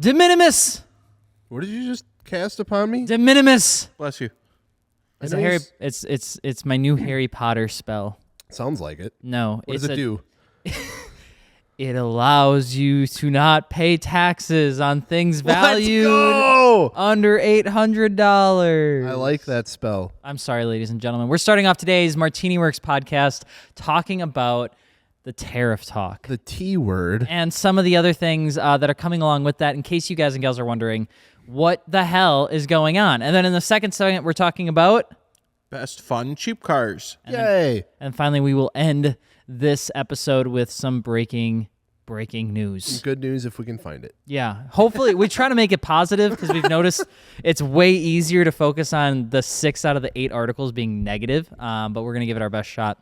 De minimis. What did you just cast upon me? De minimis. Bless you. It's my new Harry Potter spell. Sounds like it. No. What does it do? It allows you to not pay taxes on things valued under $800. I like that spell. I'm sorry, ladies and gentlemen. We're starting off today's MartiniWorks podcast talking about the tariff talk. The T word. And some of the other things that are coming along with that, in case you guys and gals are wondering, what the hell is going on? And then in the second segment, we're talking about... Best fun cheap cars. Yay. And finally, we will end this episode with some breaking news. Some good news if we can find it. Yeah. Hopefully, we try to make it positive because we've noticed it's way easier to focus on the 6 out of the 8 articles being negative, but we're going to give it our best shot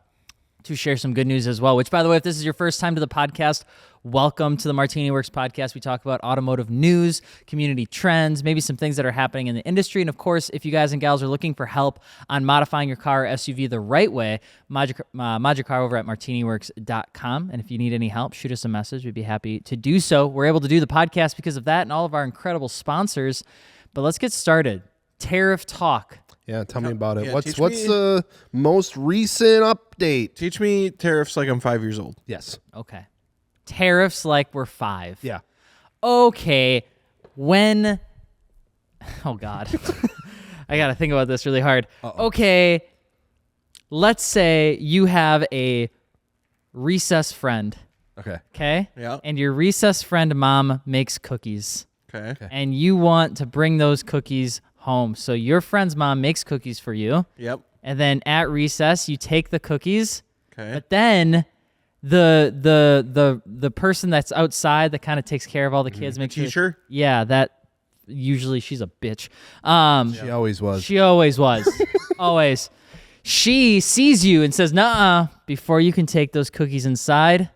to share some good news as well, which, by the way, if this is your first time to the podcast, welcome to the MartiniWorks Podcast. We talk about automotive news, community trends, maybe some things that are happening in the industry. And of course, if you guys and gals are looking for help on modifying your car or SUV the right way, mod your car over at MartiniWorks.com. And if you need any help, shoot us a message. We'd be happy to do so. We're able to do the podcast because of that and all of our incredible sponsors. But let's get started. Tariff talk. Yeah, tell me about it. Yeah, What's the most recent update? Teach me tariffs like I'm 5 years old. Yes. Okay. Tariffs like we're 5. Yeah. Okay. When... Oh, God. I got to think about this really hard. Uh-oh. Okay. Let's say you have a recess friend. Okay. Okay? Yeah. And your recess friend mom makes cookies. Okay. And you want to bring those cookies home. So your friend's mom makes cookies for you. Yep. And then at recess, you take the cookies. Okay. But then the person that's outside that kind of takes care of all the kids, make sure. Teacher? Yeah, that usually she's a bitch. She always was. She always was. Always. She sees you and says, "Nuh-uh, before you can take those cookies inside,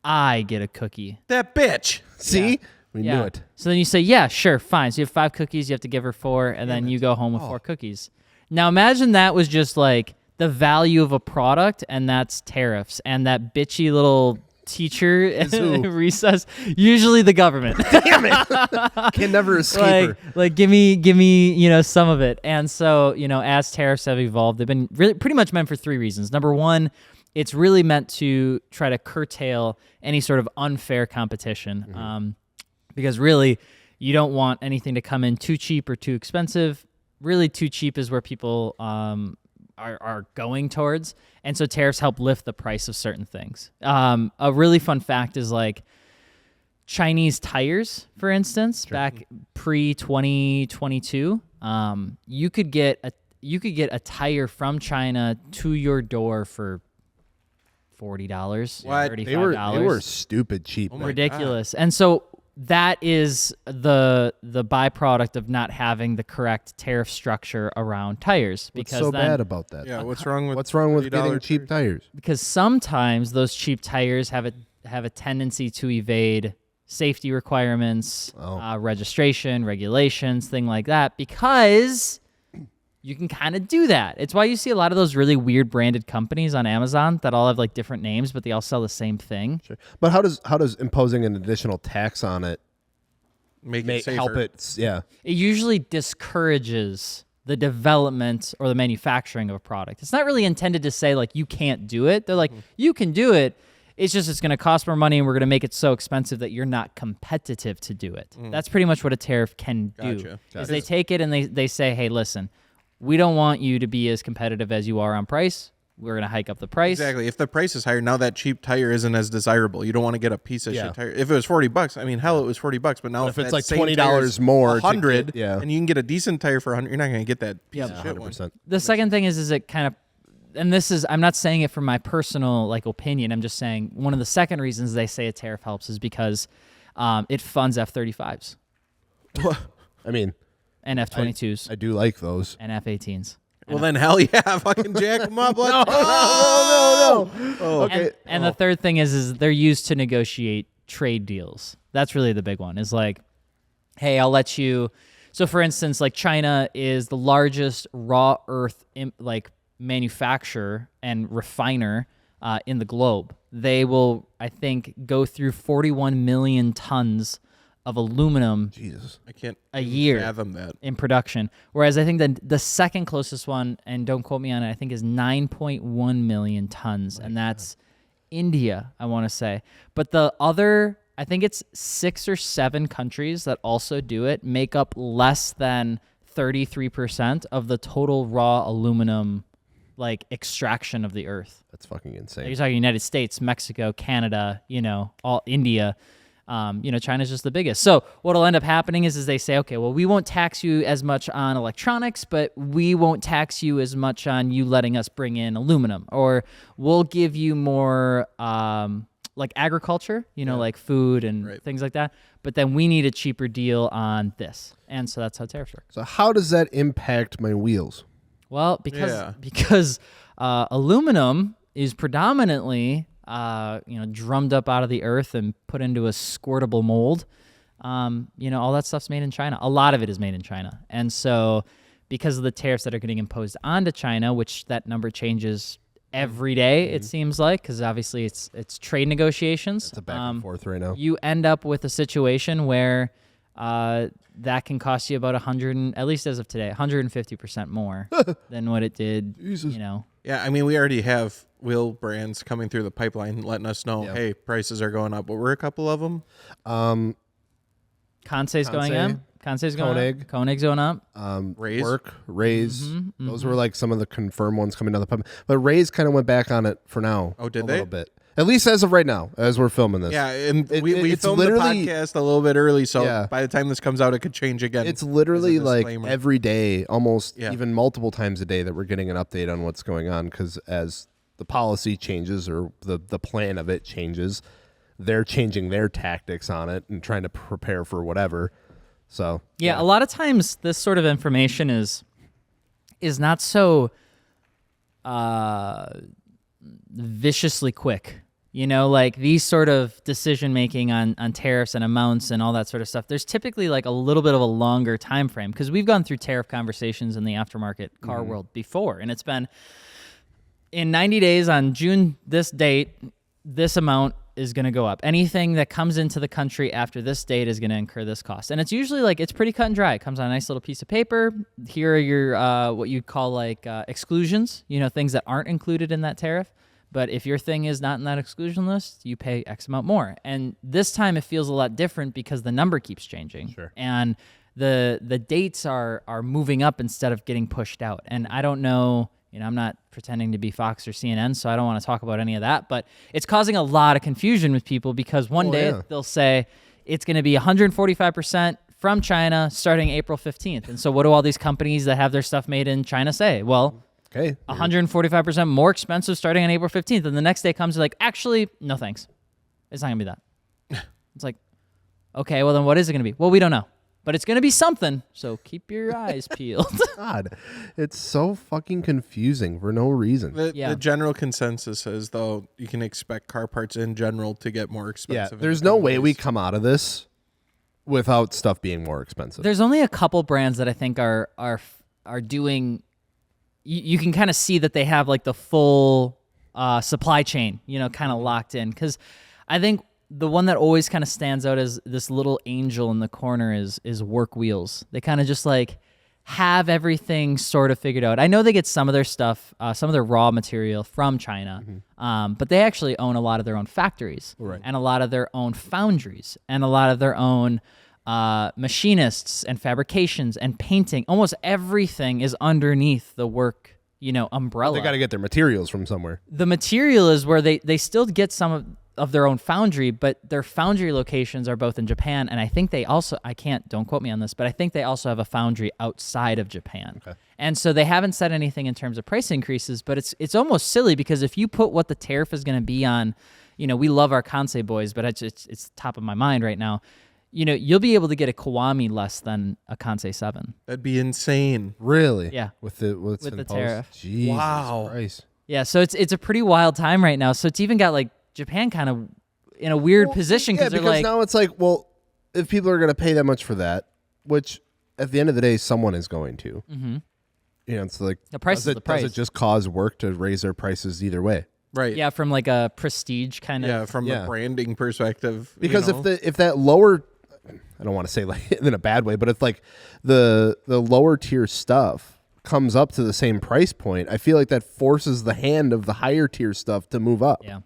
I get a cookie." That bitch. See? Yeah. We knew it. So then you say, yeah, sure, fine. So you have 5 cookies, you have to give her 4, and then you go home with 4 cookies. Now imagine that was just like the value of a product, and that's tariffs, and that bitchy little teacher at recess, usually the government. Damn it. Can never escape her. Like give me, some of it. And so, as tariffs have evolved, they've been really pretty much meant for 3 reasons. Number 1, it's really meant to try to curtail any sort of unfair competition. Mm-hmm. Because really, you don't want anything to come in too cheap or too expensive. Really, too cheap is where people are going towards. And so tariffs help lift the price of certain things. A really fun fact is like Chinese tires, for instance, back pre-2022, you could get a tire from China to your door for $40, What? $35. They were stupid cheap. Oh my Ridiculous. And so that is the byproduct of not having the correct tariff structure around tires. What's Because so then, bad about that? Yeah, what's wrong with getting cheap tires? Because sometimes those cheap tires have a tendency to evade safety requirements, registration, regulations, thing like that, because you can kind of do that. It's why you see a lot of those really weird branded companies on Amazon that all have like different names, but they all sell the same thing. Sure. But how does imposing an additional tax on it make it safer? help it? Yeah. It usually discourages the development or the manufacturing of a product. It's not really intended to say like you can't do it. They're like, you can do it. It's just it's going to cost more money and we're going to make it so expensive that you're not competitive to do it. That's pretty much what a tariff can do. Gotcha. Is they take it and they say, hey, listen, we don't want you to be as competitive as you are on price. We're going to hike up the price. Exactly. If the price is higher, now that cheap tire isn't as desirable. You don't want to get a piece of shit tire. If it was $40, I mean, hell, it was $40. But now But if it's that like same $20 tire's more, $100, yeah. and you can get a decent tire for $100, you're not going to get that piece of shit one. 100%. The second thing is it kind of, and this is, I'm not saying it from my personal like opinion. I'm just saying one of the second reasons they say a tariff helps is because it funds F-35s I mean, and F-22s I do like those. and F-18s. Well, then hell yeah, fucking jack them up. No. Okay. And the third thing is they're used to negotiate trade deals. That's really the big one. Is like, hey, I'll let you. So, for instance, like China is the largest raw earth manufacturer and refiner in the globe. They will, I think, go through 41 million tons of aluminum Jesus. I can't a year fathom that. in production. Whereas I think the second closest one, and don't quote me on it, I think is 9.1 million tons, and that's India, I want to say. But the other, I think it's 6 or 7 countries that also do it, make up less than 33% of the total raw aluminum like extraction of the earth. That's fucking insane. You're talking United States, Mexico, Canada, all India. China's just the biggest. So what'll end up happening is they say, okay, well, we won't tax you as much on electronics, but we won't tax you as much on you letting us bring in aluminum, or we'll give you more like agriculture, like food and things like that. But then we need a cheaper deal on this. And so that's how tariffs work. So how does that impact my wheels? Well, because aluminum is predominantly drummed up out of the earth and put into a squirtable mold. All that stuff's made in China. A lot of it is made in China. And so because of the tariffs that are getting imposed onto China, which that number changes every day, it seems like, because obviously it's trade negotiations. It's a back and forth right now. You end up with a situation where that can cost you about at least as of today, 150% more than what it did. Jesus. Yeah, I mean, we already have wheel brands coming through the pipeline letting us know, hey, prices are going up. What were a couple of them? Kansei's going up. Kansei's going up. Koenig's going up. Rays. Those were like some of the confirmed ones coming down the pipeline. But Rays kind of went back on it for now. Oh, did a they? little bit. At least as of right now, as we're filming this. Yeah, and we filmed the podcast a little bit early, so by the time this comes out, it could change again. It's literally like every day, almost even multiple times a day, that we're getting an update on what's going on, because as the policy changes or the plan of it changes, they're changing their tactics on it and trying to prepare for whatever. So a lot of times this sort of information is not so viciously quick. Like these sort of decision making on tariffs and amounts and all that sort of stuff, there's typically like a little bit of a longer time frame, because we've gone through tariff conversations in the aftermarket car world before, and it's been in 90 days on June this date, this amount is going to go up. Anything that comes into the country after this date is going to incur this cost. And it's usually like, it's pretty cut and dry. It comes on a nice little piece of paper. Here are your, what you'd call like exclusions, things that aren't included in that tariff. But if your thing is not in that exclusion list, you pay X amount more. And this time it feels a lot different because the number keeps changing. Sure. And the dates are moving up instead of getting pushed out. And I don't know, I'm not pretending to be Fox or CNN, so I don't want to talk about any of that. But it's causing a lot of confusion with people, because one day they'll say it's going to be 145% from China starting April 15th. And so what do all these companies that have their stuff made in China say? Well, 145% more expensive starting on April 15th. And the next day comes like, actually, no thanks. It's not going to be that. It's like, okay, well then what is it going to be? Well, we don't know. But it's going to be something, so keep your eyes peeled. God, it's so fucking confusing for no reason. The general consensus is, though, you can expect car parts in general to get more expensive. Yeah, there's no way we come out of this without stuff being more expensive. There's only a couple brands that I think are doing. You can kind of see that they have like the full supply chain, kind of locked in. Because I think the one that always kind of stands out as this little angel in the corner is Work Wheels. They kind of just like have everything sort of figured out. I know they get some of their stuff, some of their raw material from China, but they actually own a lot of their own factories and a lot of their own foundries and a lot of their own machinists and fabrications and painting. Almost everything is underneath the Work, umbrella. They got to get their materials from somewhere. The material is where they still get some of their own foundry, but their foundry locations are both in Japan, and I think they also, don't quote me on this, but I think they also have a foundry outside of Japan. Okay. And so they haven't said anything in terms of price increases, but it's almost silly, because if you put what the tariff is going to be on, we love our Kansei boys, but it's top of my mind right now. You'll be able to get a Kiwami less than a Kansei 7. That'd be insane. Really? Yeah. With the tariff. Jesus Christ. Yeah, so it's a pretty wild time right now. So it's even got like Japan kind of in a weird position, because they're like, now it's like, well, if people are going to pay that much for that, which at the end of the day, someone is going to, it's like, the price is the price. Does it just cause Work to raise their prices either way? Right. Yeah, from like a prestige kind of. Yeah, from a branding perspective. Because if that lower I don't want to say like in a bad way, but it's like the lower tier stuff comes up to the same price point. I feel like that forces the hand of the higher tier stuff to move up. Yeah.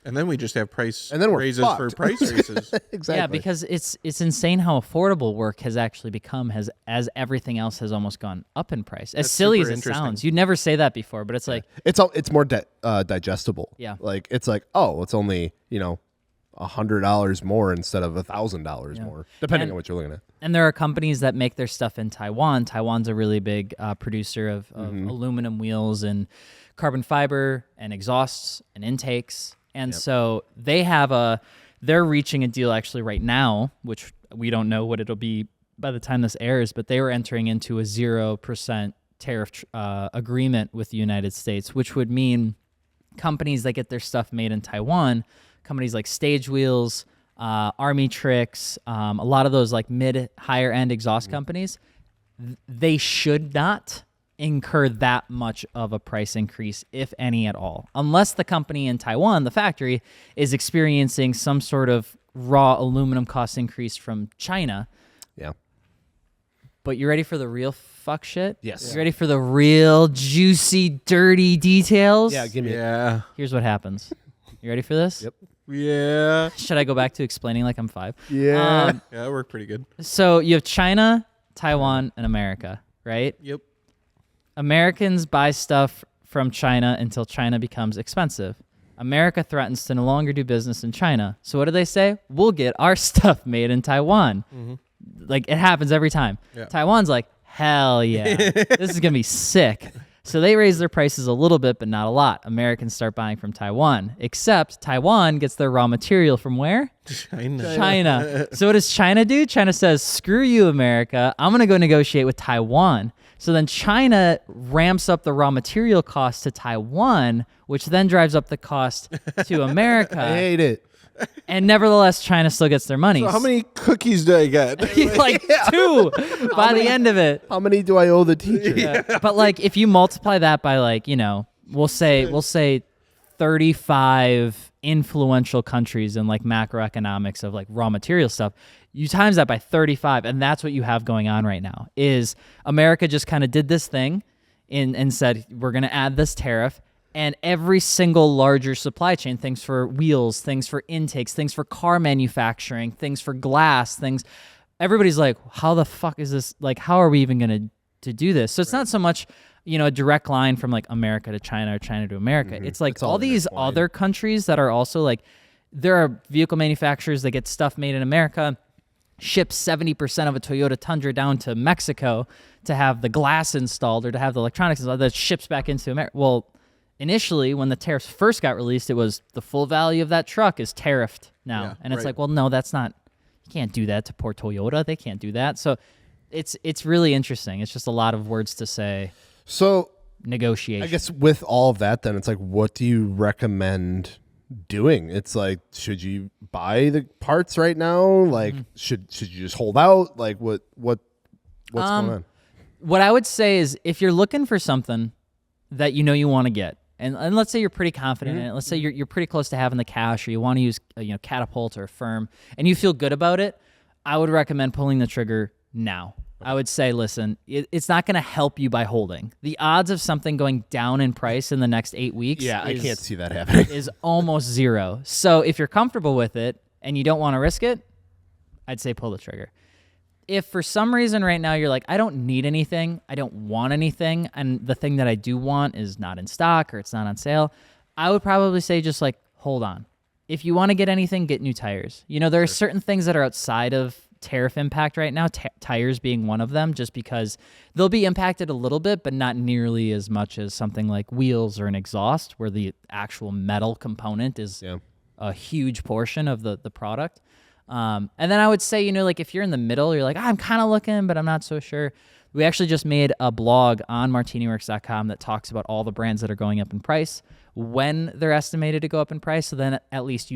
And then we just have price and then we're raises fucked. for price raises. Exactly. Yeah, because it's insane how affordable work has actually become as everything else has almost gone up in price. As That's silly as super it interesting. sounds, you'd never say that before, but it's like it's more digestible. Yeah. Like it's like, oh, it's only, $100 more instead of $1,000 more, depending on what you're looking at. and there are companies that make their stuff in Taiwan. Taiwan's a really big producer of aluminum wheels and carbon fiber and exhausts and intakes. And so they're reaching a deal actually right now, which we don't know what it'll be by the time this airs, but they were entering into a 0% tariff agreement with the United States, which would mean companies that get their stuff made in Taiwan, companies like Stage Wheels, Army Tricks, a lot of those like higher end exhaust companies, they should not incur that much of a price increase, if any at all, unless the company in Taiwan, the factory, is experiencing some sort of raw aluminum cost increase from China. Yeah. But you ready for the real fuck shit? Yes. You ready for the real juicy, dirty details? Yeah, give me Yeah. Here's what happens. You ready for this? Yep. Yeah. Should I go back to explaining like I'm 5? Yeah. Yeah, that worked pretty good. So you have China, Taiwan, and America, right? Yep. Americans buy stuff from China until China becomes expensive. America threatens to no longer do business in China. So what do they say? We'll get our stuff made in Taiwan. Like, it happens every time. Yeah. Taiwan's like, hell yeah, this is going to be sick. So they raise their prices a little bit, but not a lot. Americans start buying from Taiwan, except Taiwan gets their raw material from where? China. So what does China do? China says, screw you, America. I'm going to go negotiate with Taiwan. So then China ramps up the raw material cost to Taiwan, which then drives up the cost to America. I hate it. And nevertheless, China still gets their money. So how many cookies do I get? Like 2 by the end of it. How many do I owe the teacher? Yeah. But like, if you multiply that by like, we'll say 35 influential countries in like macroeconomics of like raw material stuff, you times that by 35, and that's what you have going on right now. Is America just kind of did this thing and said, we're going to add this tariff, and every single larger supply chain, things for wheels, things for intakes, things for car manufacturing, things for glass, everybody's like, how the fuck is this? Like, how are we even going to do this? So it's not so much, a direct line from like America to China or China to America. It's like all these other countries that are also like, there are vehicle manufacturers that get stuff made in America, ship 70% of a Toyota Tundra down to Mexico to have the glass installed or to have the electronics installed, that ships back into America. Well, initially, when the tariffs first got released, it was the full value of that truck is tariffed now. Yeah, and it's like, well, no, that's not, you can't do that to poor Toyota. They can't do that. So it's really interesting. It's just a lot of words to say. So Negotiation. I guess with all of that, then it's like, what do you recommend doing? It's like, should you buy the parts right now? Like, should you just hold out? Like, what's going on? What I would say is, if you're looking for something that you want to get, and let's say you're pretty confident in it, let's say you're pretty close to having the cash, or you want to use Catapult or Affirm, and you feel good about it, I would recommend pulling the trigger now. I would say, listen, it's not going to help you by holding. The odds of something going down in price in the next 8 weeks I can't see that happening. is almost zero. So if you're comfortable with it and you don't want to risk it, I'd say pull the trigger. If for some reason right now you're like, I don't need anything, I don't want anything, and the thing that I do want is not in stock or it's not on sale, I would probably say just like, hold on. If you want to get anything, get new tires. There are certain things that are outside of tariff impact right now, tires being one of them, just because they'll be impacted a little bit, but not nearly as much as something like wheels or an exhaust, where the actual metal component is a huge portion of the product. And then I would say, like if you're in the middle, you're like, I'm kind of looking, but I'm not so sure. We actually just made a blog on MartiniWorks.com that talks about all the brands that are going up in price, when they're estimated to go up in price. So then at least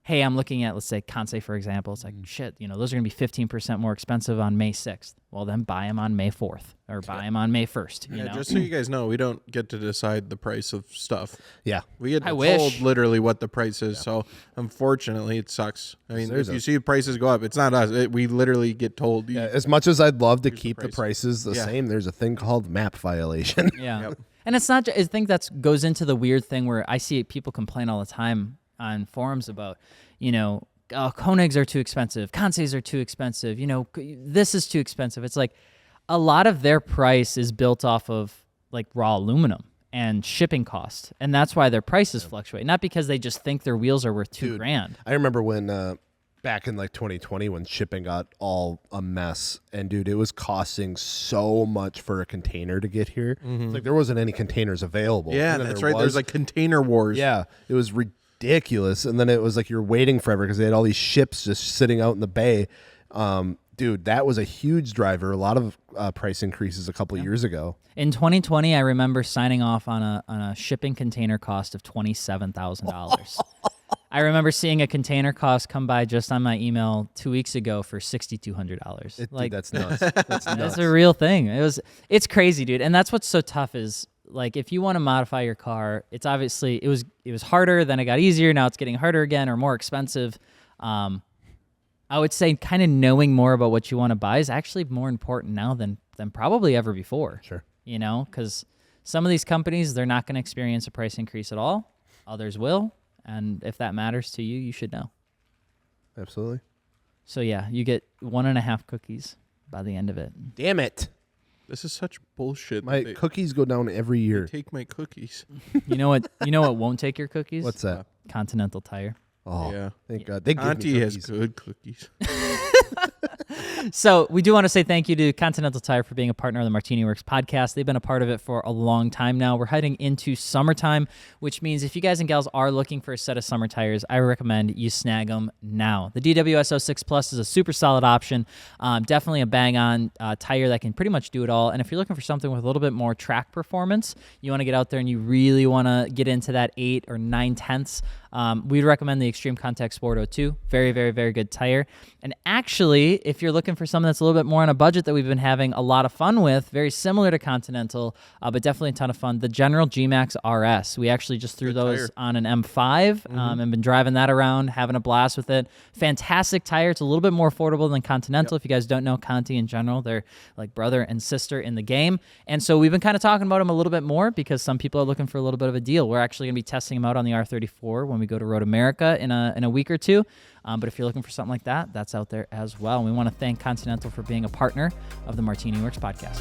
hey, I'm looking at, let's say, Kansei, for example. It's like, shit, those are going to be 15% more expensive on May 6th. Well, then buy them on May 4th or buy them on May 1st. Yeah, just so you guys know, we don't get to decide the price of stuff. Yeah. We get told literally what the price is. Yeah. So, unfortunately, it sucks. I mean, if you see prices go up, it's not us. We literally get told. Yeah, as much as I'd love to keep the prices the same, there's a thing called map violation. Yeah. Yep. And it's not, I think that goes into the weird thing where I see people complain all the time on forums about, Koenigs are too expensive, Kanseis are too expensive, this is too expensive. It's like a lot of their price is built off of like raw aluminum and shipping costs, and that's why their prices fluctuate. Not because they just think their wheels are worth $2,000. I remember when back in like 2020 when shipping got all a mess, and dude, it was costing so much for a container to get here. It's like there wasn't any containers available. Yeah, that's right. There's like container wars. Yeah, it was ridiculous. And then it was like you're waiting forever because they had all these ships just sitting out in the bay. Dude, that was a huge driver. A lot of price increases a couple years ago. In 2020, I remember signing off on a shipping container cost of $27,000. I remember seeing a container cost come by just on my email 2 weeks ago for $6,200. Dude, that's nuts. That's nuts. That's a real thing. It's crazy, dude. And that's what's so tough is, like, if you want to modify your car, it's obviously it was harder, then it got easier, now it's getting harder again or more expensive. I would say kind of knowing more about what you want to buy is actually more important now than probably ever before. Sure. Because some of these companies, they're not going to experience a price increase at all. Others will. And if that matters to you, you should know. Absolutely. So yeah, you get 1.5 cookies by the end of it. Damn it. This is such bullshit. My cookies go down every year. Take my cookies. You know what won't take your cookies? What's that? Continental Tire. Oh, yeah. Thank God. They Auntie has good cookies. So we do want to say thank you to Continental Tire for being a partner of the MartiniWorks podcast. They've been a part of it for a long time now. We're heading into summertime, which means if you guys and gals are looking for a set of summer tires, I recommend you snag them now. The DWS 06 Plus is a super solid option. Definitely a bang-on tire that can pretty much do it all. And if you're looking for something with a little bit more track performance, you want to get out there and you really want to get into that 8 or 9/10ths, we'd recommend the Extreme Contact Sport 02. Very, very, very good tire. And actually, if you're looking for something that's a little bit more on a budget that we've been having a lot of fun with, very similar to Continental, but definitely a ton of fun, the General G-Max RS. We actually just threw those on an M5 and been driving that around, having a blast with it. Fantastic tire. It's a little bit more affordable than Continental. If you guys don't know Conti in general, they're like brother and sister in the game. And so we've been kind of talking about them a little bit more because some people are looking for a little bit of a deal. We're actually going to be testing them out on the R34 when we go to Road America in a week or two. But if you're looking for something like that, that's out there as well. And we want to thank Continental for being a partner of the MartiniWorks podcast.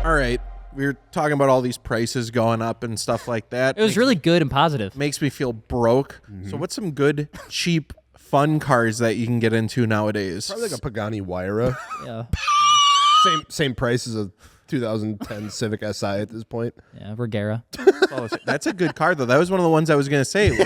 All right. We were talking about all these prices going up and stuff like that. It was really good and positive. Makes me feel broke. So what's some good, cheap, fun cars that you can get into nowadays? Probably like a Pagani Huayra. Yeah. Same price as a 2010 Civic Si at this point. Yeah, Regera. That's a good car, though. That was one of the ones I was going to say.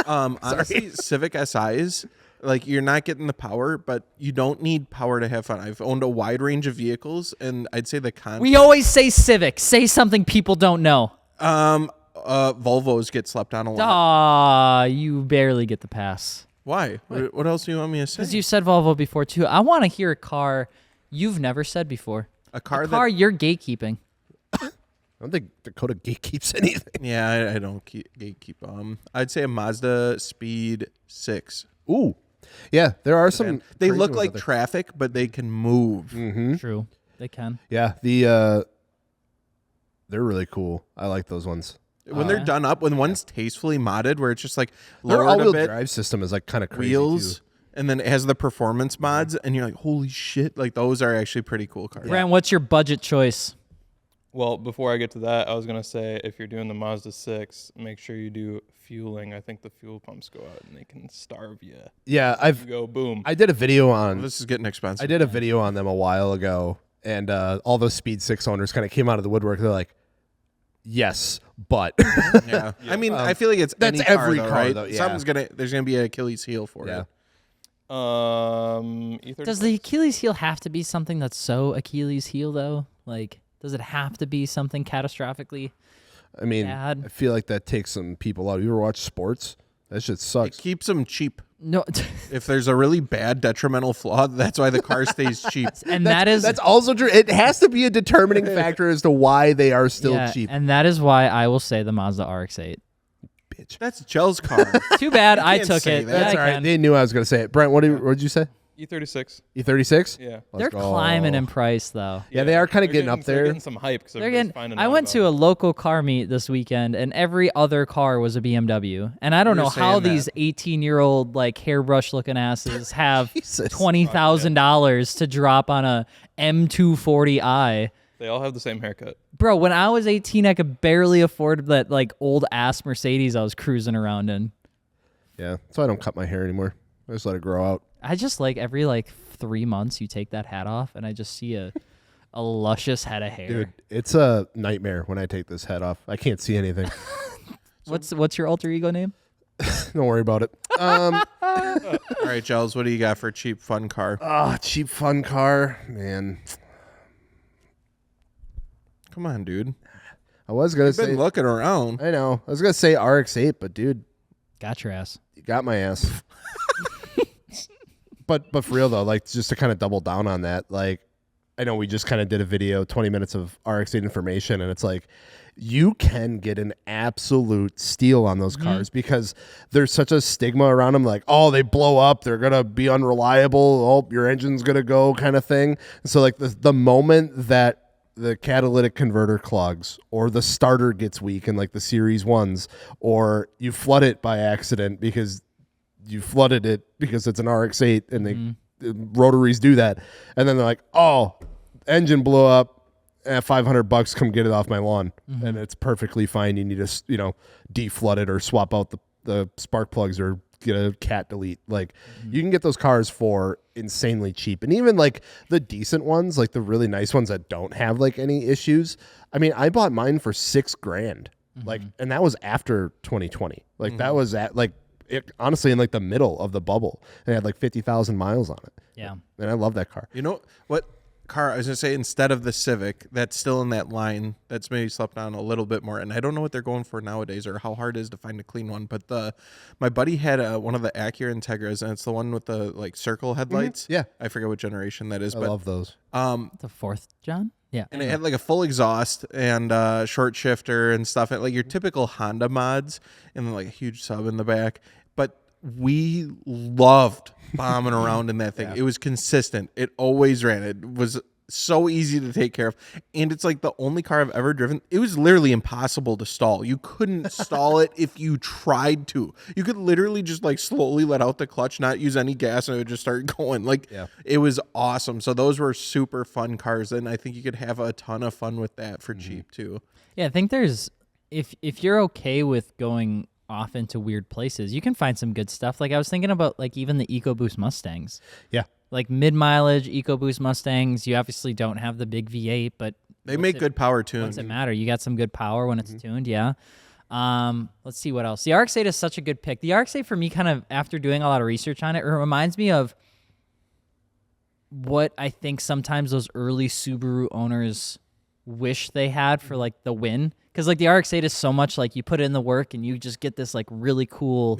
Honestly, Civic Si's, like, you're not getting the power, but you don't need power to have fun. I've owned a wide range of vehicles, and I'd say the concept... We always say Civic. Say something people don't know. Volvos get slept on a lot. You barely get the pass. Why? What else do you want me to say? Because you said Volvo before, too. I want to hear a car you've never said before. A car you're gatekeeping. I don't think Dakota gatekeeps anything. Yeah, I don't gatekeep. I'd say a Mazda Speed 6. Ooh. Yeah, there are some. They look like traffic, but they can move. Mm-hmm. True. They can. Yeah, they're really cool. I like those ones. When they're done up, when one's tastefully modded, where it's just like their lowered all-wheel a bit, drive system is like kind of crazy wheels, too. And then it has the performance mods, and you're like, holy shit! Like those are actually pretty cool cars. Grant, what's your budget choice? Well, before I get to that, I was going to say, if you're doing the Mazda 6, make sure you do fueling. I think the fuel pumps go out and they can starve you. Yeah, You go boom. I did a video on... This is getting expensive. I did a video on them a while ago, and all those Speed 6 owners kind of came out of the woodwork. They're like, yes, but... Yeah. I mean, I feel like it's that's any every car, car, right? though, yeah. There's gonna be an Achilles heel for it. Does the Achilles heel have to be something that's so Achilles heel, though? Like, does it have to be something catastrophically I mean, bad. I feel like that takes some people out. You ever watch sports? That shit It sucks. keeps them cheap. No, If there's a really bad detrimental flaw, that's why the car stays cheap. and that's also true. It has to be a determining factor as to why they are still cheap. and that is why I will say the Mazda RX-8. Bitch. That's Jell's car. Too bad I can't took say it. that. Yeah, That's I all right. can. They knew I was going to say it. Brent, what did you say? E36. E36? Yeah. They're climbing in price though. Yeah, they are kind of They're getting up They're there. getting some hype because They're getting. I went to a local car meet this weekend, and every other car was a BMW. And I don't You were know how saying these that. 18-year-old like hairbrush looking asses have Jesus. $20,000 to drop on a M240i. They all have the same haircut. Bro, when I was 18, I could barely afford that like old ass Mercedes I was cruising around in. Yeah, so I don't cut my hair anymore. I just let it grow out. I just like every 3 months you take that hat off, and I just see a luscious head of hair. Dude, it's a nightmare when I take this head off. I can't see anything. What's your alter ego name? Don't worry about it. All right, Jells, what do you got for a cheap, fun car? Cheap fun car, man. Come on, dude. I was gonna I've been say. looking around. I know. I was gonna say RX-8, but dude, Got your ass. you got my ass. But for real though, like just to kind of double down on that, like I know we just kind of did a video, 20 minutes of RX-8 information, and it's like you can get an absolute steal on those cars because there's such a stigma around them, like, oh, they blow up, they're gonna be unreliable, oh, your engine's gonna go kind of thing. So like the moment that the catalytic converter clogs or the starter gets weak in like the series ones, or you flood it by accident because you flooded it because it's an RX-8 and the rotaries do that. And then they're like, oh, engine blew up, $500, come get it off my lawn. And it's perfectly fine. You need to, deflood it or swap out the spark plugs or get a cat delete. Like you can get those cars for insanely cheap. And even like the decent ones, like the really nice ones that don't have like any issues. I mean, I bought mine for $6,000. Like, and that was after 2020. Like that was at like, honestly in like the middle of the bubble. They had like 50,000 miles on it. Yeah. And I love that car. You know what car I was gonna say, instead of the Civic, that's still in that line, that's maybe slept on a little bit more, and I don't know what they're going for nowadays or how hard it is to find a clean one, but my buddy had one of the Acura Integras, and it's the one with the like circle headlights. Yeah. I forget what generation that is, I but love those. The fourth, John? Yeah. and it had like a full exhaust and short shifter and stuff, like your typical Honda mods, and then like a huge sub in the back. But we loved bombing around in that thing. It was consistent. It always ran. It was so easy to take care of. And it's like the only car I've ever driven. It was literally impossible to stall. You couldn't stall it if you tried to. You could literally just like slowly let out the clutch, not use any gas, and it would just start going. Like it was awesome. So those were super fun cars. And I think you could have a ton of fun with that for cheap too. Yeah, I think there's if you're okay with going off into weird places, you can find some good stuff. Like I was thinking about like even the EcoBoost Mustangs. Yeah. Like mid-mileage EcoBoost Mustangs, you obviously don't have the big V8, but They make good power tunes. what's it matter? You got some good power when it's tuned, yeah. Let's see what else. The RX-8 is such a good pick. The RX-8 for me, kind of after doing a lot of research on it, it reminds me of what I think sometimes those early Subaru owners wish they had for like the win. Because like the RX-8 is so much like you put in the work and you just get this like really cool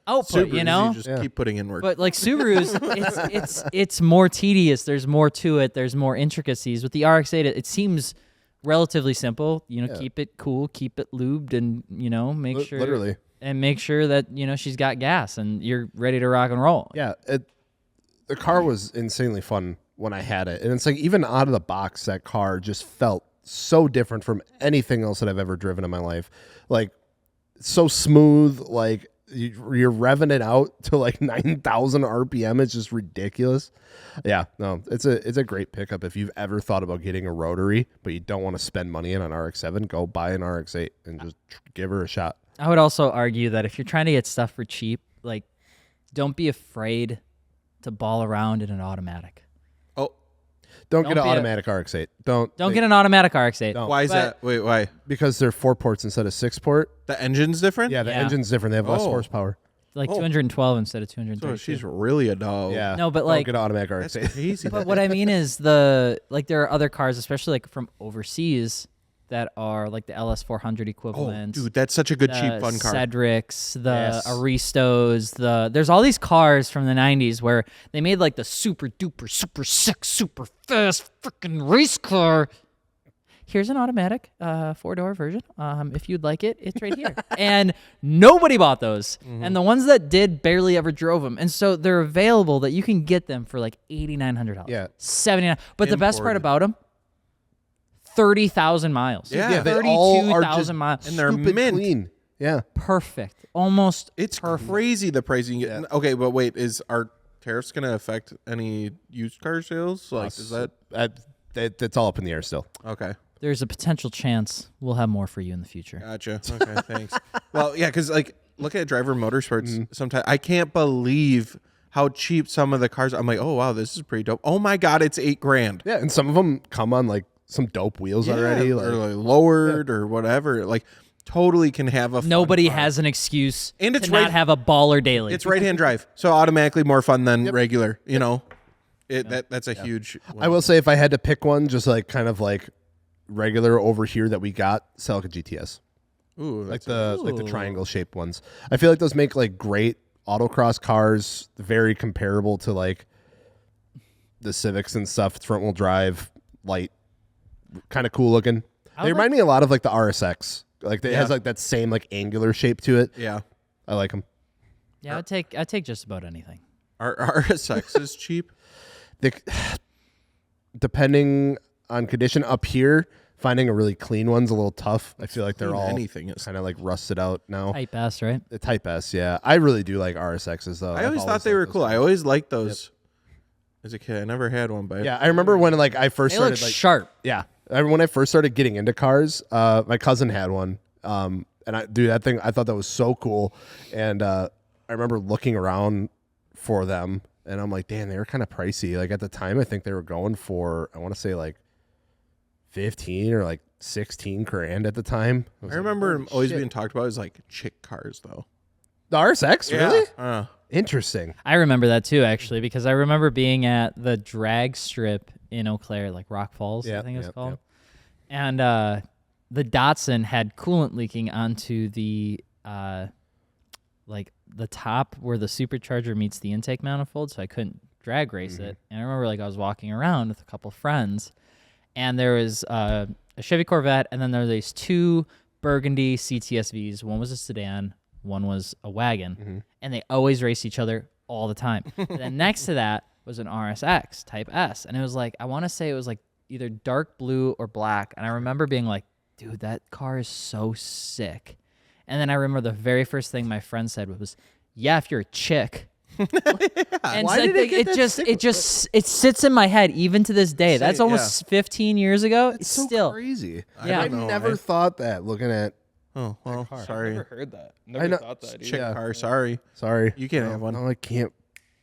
output, Subarus, just keep putting in work. But like Subarus, it's more tedious. There's more to it. There's more intricacies. With the RX-8, it seems relatively simple. Keep it cool, keep it lubed, and make sure Literally. and make sure that she's got gas and you're ready to rock and roll. Yeah. The car was insanely fun when I had it. And it's like even out of the box, that car just felt so different from anything else that I've ever driven in my life. Like so smooth, like you're revving it out to like 9,000 RPM. It's just ridiculous. Yeah, no, it's a great pickup. If you've ever thought about getting a rotary, but you don't want to spend money on an RX-7, go buy an RX-8 and just give her a shot. I would also argue that if you're trying to get stuff for cheap, like don't be afraid to ball around in an automatic. Don't get an automatic RX-8. Don't get an automatic RX-8. Don't. Why is that? Wait, why? Because they're 4 ports instead of 6 port. The engine's different? Yeah, the engine's different. They have less horsepower. Like 212 instead of 230. So she's really a dog. Yeah. No, but don't like get an automatic RX-8. That's crazy. But what I mean is there are other cars, especially like from overseas, that are like the LS400 equivalents. Dude, that's such a good cheap fun car. Cedrics, the Aristos, there's all these cars from the 90s where they made like the super duper, super sick, super fast freaking race car. Here's an automatic 4-door version. If you'd like it, it's right here. And nobody bought those. And the ones that did barely ever drove them. And so they're available that you can get them for like $8,900. Yeah. $79. But the best part about them, 30,000 miles. Yeah, they all are 32,000 miles. and they're stupid mint. clean. Yeah. Perfect. Almost It's perfect. crazy the price you can get. Okay, but wait, are tariffs going to affect any used car sales? Like, is that That's all up in the air still. okay? There's a potential chance we'll have more for you in the future. Gotcha. Okay, thanks. Well, yeah, because like look at Driver Motorsports. Sometimes I can't believe how cheap some of the cars. I'm like, oh wow, this is pretty dope. Oh my god, it's $8,000. Yeah, and some of them come on like some dope wheels already. or like lowered or whatever. Like totally can have a fun Nobody car. has an excuse And it's to not right- have a baller daily. It's right-hand drive, so automatically more fun than regular. You know, that's a huge. I will say if I had to pick one, just like kind of like regular over here that we got, Celica GTS. Ooh, Like the triangle shaped ones. I feel like those make like great autocross cars, very comparable to like the Civics and stuff. It's front wheel drive, light, kind of cool looking. They remind me a lot of like the RSX. Like it has like that same like angular shape to it. yeah. I like them. Yeah, I'd take just about anything. Our RSX is cheap. Depending on condition up here, finding a really clean one's a little tough. I feel like they're all Anything is. kind of like rusted out now. Type S, right? The Type S, yeah. I really do like RSXs though. I always thought they were cool. I always liked those as a kid. I never had one, but Yeah, I remember when like I first They look started like sharp. yeah. I remember when I first started getting into cars, my cousin had one. And that thing, I thought that was so cool. And I remember looking around for them and I'm like, damn, they were kind of pricey. Like at the time, I think they were going for, I want to say like 15 or like 16 grand at the time. I remember always being talked about as like chick cars though. The RSX, really? Yeah. Interesting. I remember that too, actually, because I remember being at the drag strip in Eau Claire, like Rock Falls, I think it's called. And the Datsun had coolant leaking onto the like the top where the supercharger meets the intake manifold, so I couldn't drag race it. And I remember like I was walking around with a couple friends, and there was a Chevy Corvette, and then there were these two burgundy CTSVs. One was a sedan, one was a wagon, and they always raced each other all the time. And then next to that was an RSX Type S, and it was like, I want to say it was like either dark blue or black, and I remember being like, dude, that car is so sick. And then I remember the very first thing my friend said was, yeah, if you're a chick. And Why so did it get it sits in my head even to this day. That's almost 15 years ago. It's so still crazy. Yeah. I never thought that looking at Oh, well, sorry. Never heard that. Never know. thought that. Chick Either. car, sorry. Sorry. You can't have one. No, I can't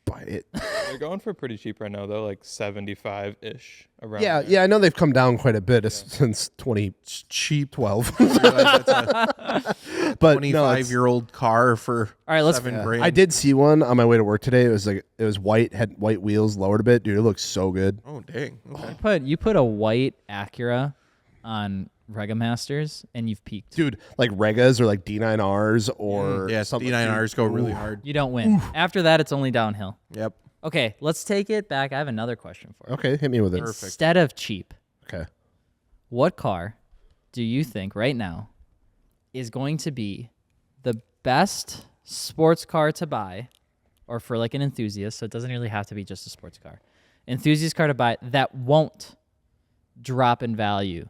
buy it. They're going for pretty cheap right now, though, like 75-ish around. Yeah, there. yeah, I know they've come down quite a bit since It's cheap. 2012. I realize that's a But no, 25-year-old car for All right, let's- $7,000. I did see one on my way to work today. It was white, had white wheels, lowered a bit. Dude, it looks so good. Oh, dang. Okay. you put a white Acura on Rega Masters and you've peaked. Dude, like Regas or like D9Rs or Yeah, something. D9Rs go really hard. You don't win. After that, it's only downhill. Yep. Okay, let's take it back. I have another question for you. Okay, hit me with it. Instead of cheap, Okay. what car do you think right now is going to be the best sports car to buy, or for like an enthusiast, so it doesn't really have to be just a sports car, enthusiast car to buy that won't drop in value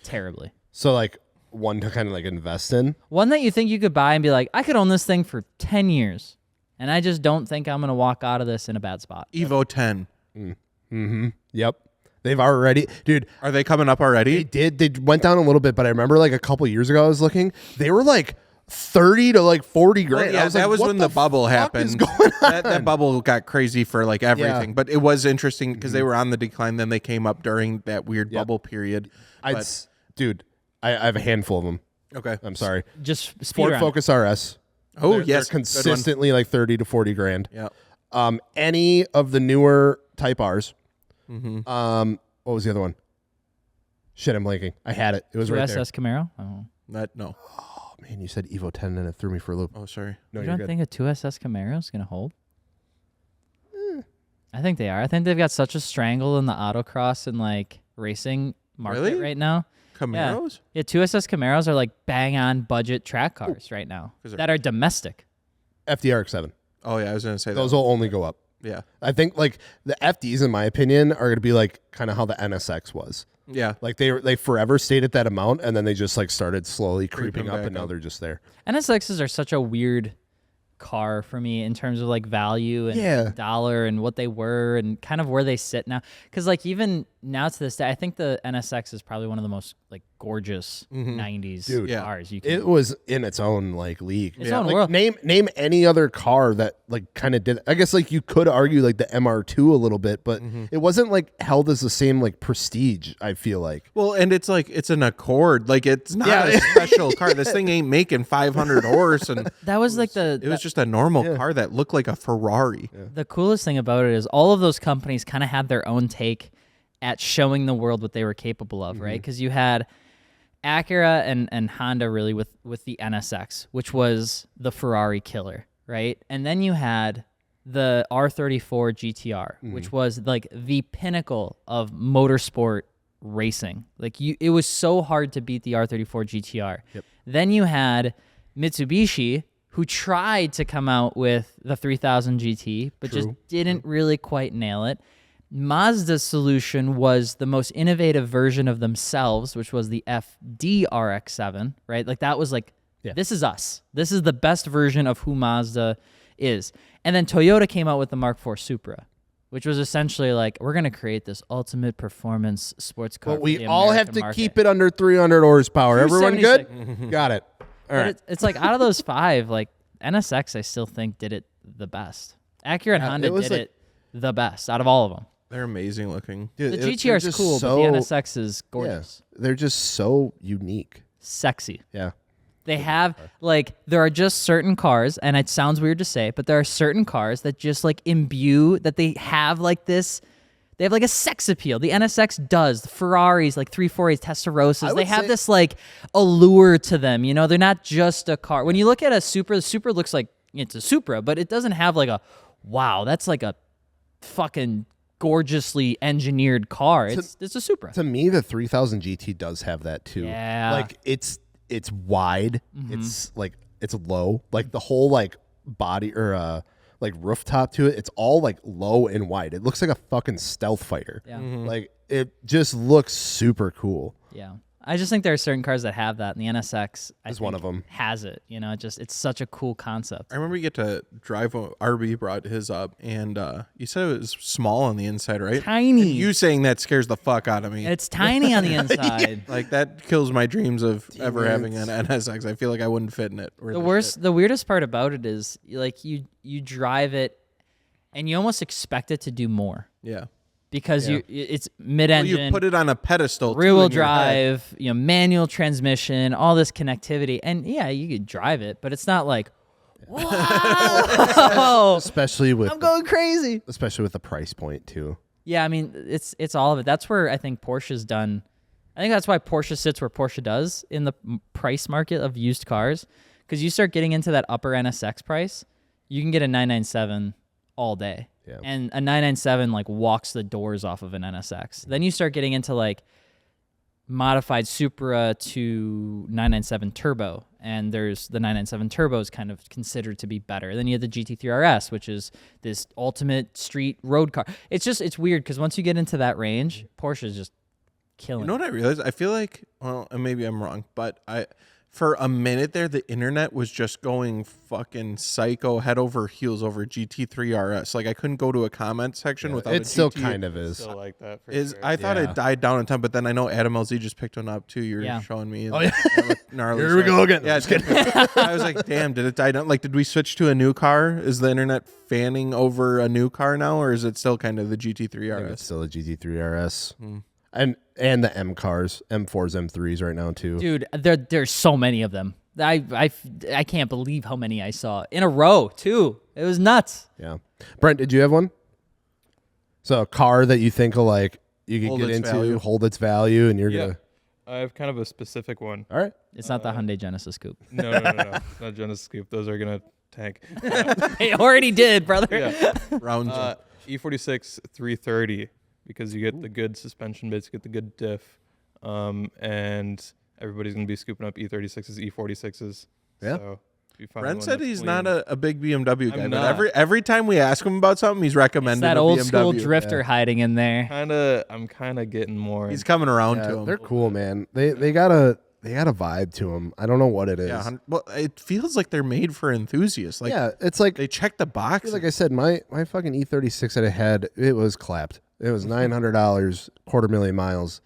terribly? So like one to kind of like invest in. One that you think you could buy and be like, I could own this thing for 10 years, and I just don't think I'm going to walk out of this in a bad spot. Evo 10. Yep. They've already, dude, Are they coming up already? they went down a little bit, but I remember like a couple years ago I was looking, they were like 30 to like 40 grand. Well, yeah, I was that like, was what when the bubble fuck is happened. going on? That bubble got crazy for like everything, Yeah. but it was interesting because they were on the decline. Then they came up during that weird bubble period. Dude, I have a handful of them. Okay. I'm sorry. Just speed Ford around. Focus RS. Oh, They're yes. consistently like 30 to 40 grand. Yeah. Any of the newer Type Rs. What was the other one? Shit, I'm blanking. I had it. It was right there. SS Camaro? Oh. No. Oh, man, you said Evo 10 and it threw me for a loop. Oh, sorry. No, You you're don't good. think a 2SS Camaro is going to hold? I think they are. I think they've got such a strangle in the autocross and like racing market right now. Camaros? Yeah, 2SS Camaros are like bang on budget track cars right now that are domestic. FDRX7. Oh, yeah, I was going to say Those will only go up. Yeah. I think like the FDs, in my opinion, are going to be like kind of how the NSX was. Yeah. Like they forever stayed at that amount, and then they just like started slowly creeping up, and now they're just there. NSXs are such a weird car for me in terms of like value and dollar and what they were and kind of where they sit now. Because like even now to this day, I think the NSX is probably one of the most like gorgeous 90s cars. It was in its own like league. Its own like, world. Name any other car that like kind of did. I guess like you could argue like the MR2 a little bit, but it wasn't like held as the same like prestige. I feel like. Well, and it's like it's an Accord. Like it's not a special car. This thing ain't making 500 horse, and that was like it was just a normal car that looked like a Ferrari. Yeah. The coolest thing about it is all of those companies kind of had their own take at showing the world what they were capable of, right? Because you had Acura and Honda really with the NSX, which was the Ferrari killer, right? And then you had the R34 GTR, which was like the pinnacle of motorsport racing. Like it was so hard to beat the R34 GTR. Yep. Then you had Mitsubishi, who tried to come out with the 3000 GT, but just didn't really quite nail it. Mazda's solution was the most innovative version of themselves, which was the FD RX-7, right? Like that was like, this is us. This is the best version of who Mazda is. And then Toyota came out with the Mark IV Supra, which was essentially like, we're going to create this ultimate performance sports car. But we all have to keep it under 300 horsepower. Everyone good? Got it. All right. It's like out of those five, like NSX, I still think did it the best. Acura and Honda did it the best out of all of them. They're amazing looking. Dude, the GTR is cool, but the NSX is gorgeous. Yeah, they're just so unique. Sexy. Yeah. They have, like, there are just certain cars, and it sounds weird to say, but there are certain cars that just, like, imbue, that they have, like, this, they have, like, a sex appeal. The NSX does. The Ferraris, like, 348s, Testarossas, they have this, like, allure to them, you know? They're not just a car. When you look at a Supra, the Supra looks like it's a Supra, but it doesn't have, like, a, wow, that's, like, a fucking gorgeously engineered car. It's a Supra. To me, the 3000 GT does have that too. Yeah. Like it's wide. It's like it's low. Like the whole like body or like rooftop to it. It's all like low and wide. It looks like a fucking stealth fighter. Yeah. Like it just looks super cool. Yeah. I just think there are certain cars that have that, and the NSX is one of them. Has it, you know? It's such a cool concept. I remember you get to drive. RB brought his up, and you said it was small on the inside, right? Tiny. And you saying that scares the fuck out of me. It's tiny on the inside. Like that kills my dreams of ever having an NSX. I feel like I wouldn't fit in it. The weirdest part about it is like you drive it, and you almost expect it to do more. Yeah. Because it's mid-engine. Well, you put it on a pedestal. Rear-wheel drive, manual transmission, all this connectivity, and you could drive it, but it's not like, wow, especially with I'm going crazy. Especially with the price point too. Yeah, I mean it's all of it. That's where I think Porsche's done. I think that's why Porsche sits where Porsche does in the price market of used cars, because you start getting into that upper NSX price, you can get a 997 all day. Yeah. And a 997 like walks the doors off of an NSX. Then you start getting into like modified Supra to 997 Turbo, and there's the 997 Turbo is kind of considered to be better. Then you have the GT3 RS, which is this ultimate street road car. It's weird because once you get into that range, Porsche is just killing. You know what I realized? I feel like, well, and maybe I'm wrong, but for a minute there, the internet was just going fucking psycho, head over heels over GT3 RS. Like I couldn't go to a comment section without. It still kind of is. Still like that. For sure. Sure. I thought it died down in time, but then I know Adam LZ just picked one up too. You're showing me. Oh yeah. Gnarly. Here we go again. Yeah, it's good. I was like, damn, did it die down? Like, did we switch to a new car? Is the internet fanning over a new car now, or is it still kind of the GT3 RS? It's still a GT3 RS. And the M cars, M4s, M3s right now too. Dude, there's so many of them. I can't believe how many I saw in a row too. It was nuts. Yeah. Brent, did you have one? So a car that you think will like you could get into, hold its value, and you're gonna. I have kind of a specific one. All right. It's not the Hyundai Genesis coupe. No. Not Genesis Coupe. Those are going to tank. They already did, brother. Yeah. Round E46 330, because you get the good suspension bits, you get the good diff, and everybody's going to be scooping up E36s, E46s. Yeah. So if you find Brent one said that's he's clean- not a big BMW guy, I'm but not. every time we ask him about something, he's It's recommending that a old BMW. school drifter hiding in there. I'm kind of getting more. He's coming around to him. They're cool, man. They got a vibe to them. I don't know what it is. Yeah, well, it feels like they're made for enthusiasts. Like, yeah, it's like they check the box. like I said, my fucking E36 that I had, it was clapped. It was $900, 250,000 miles,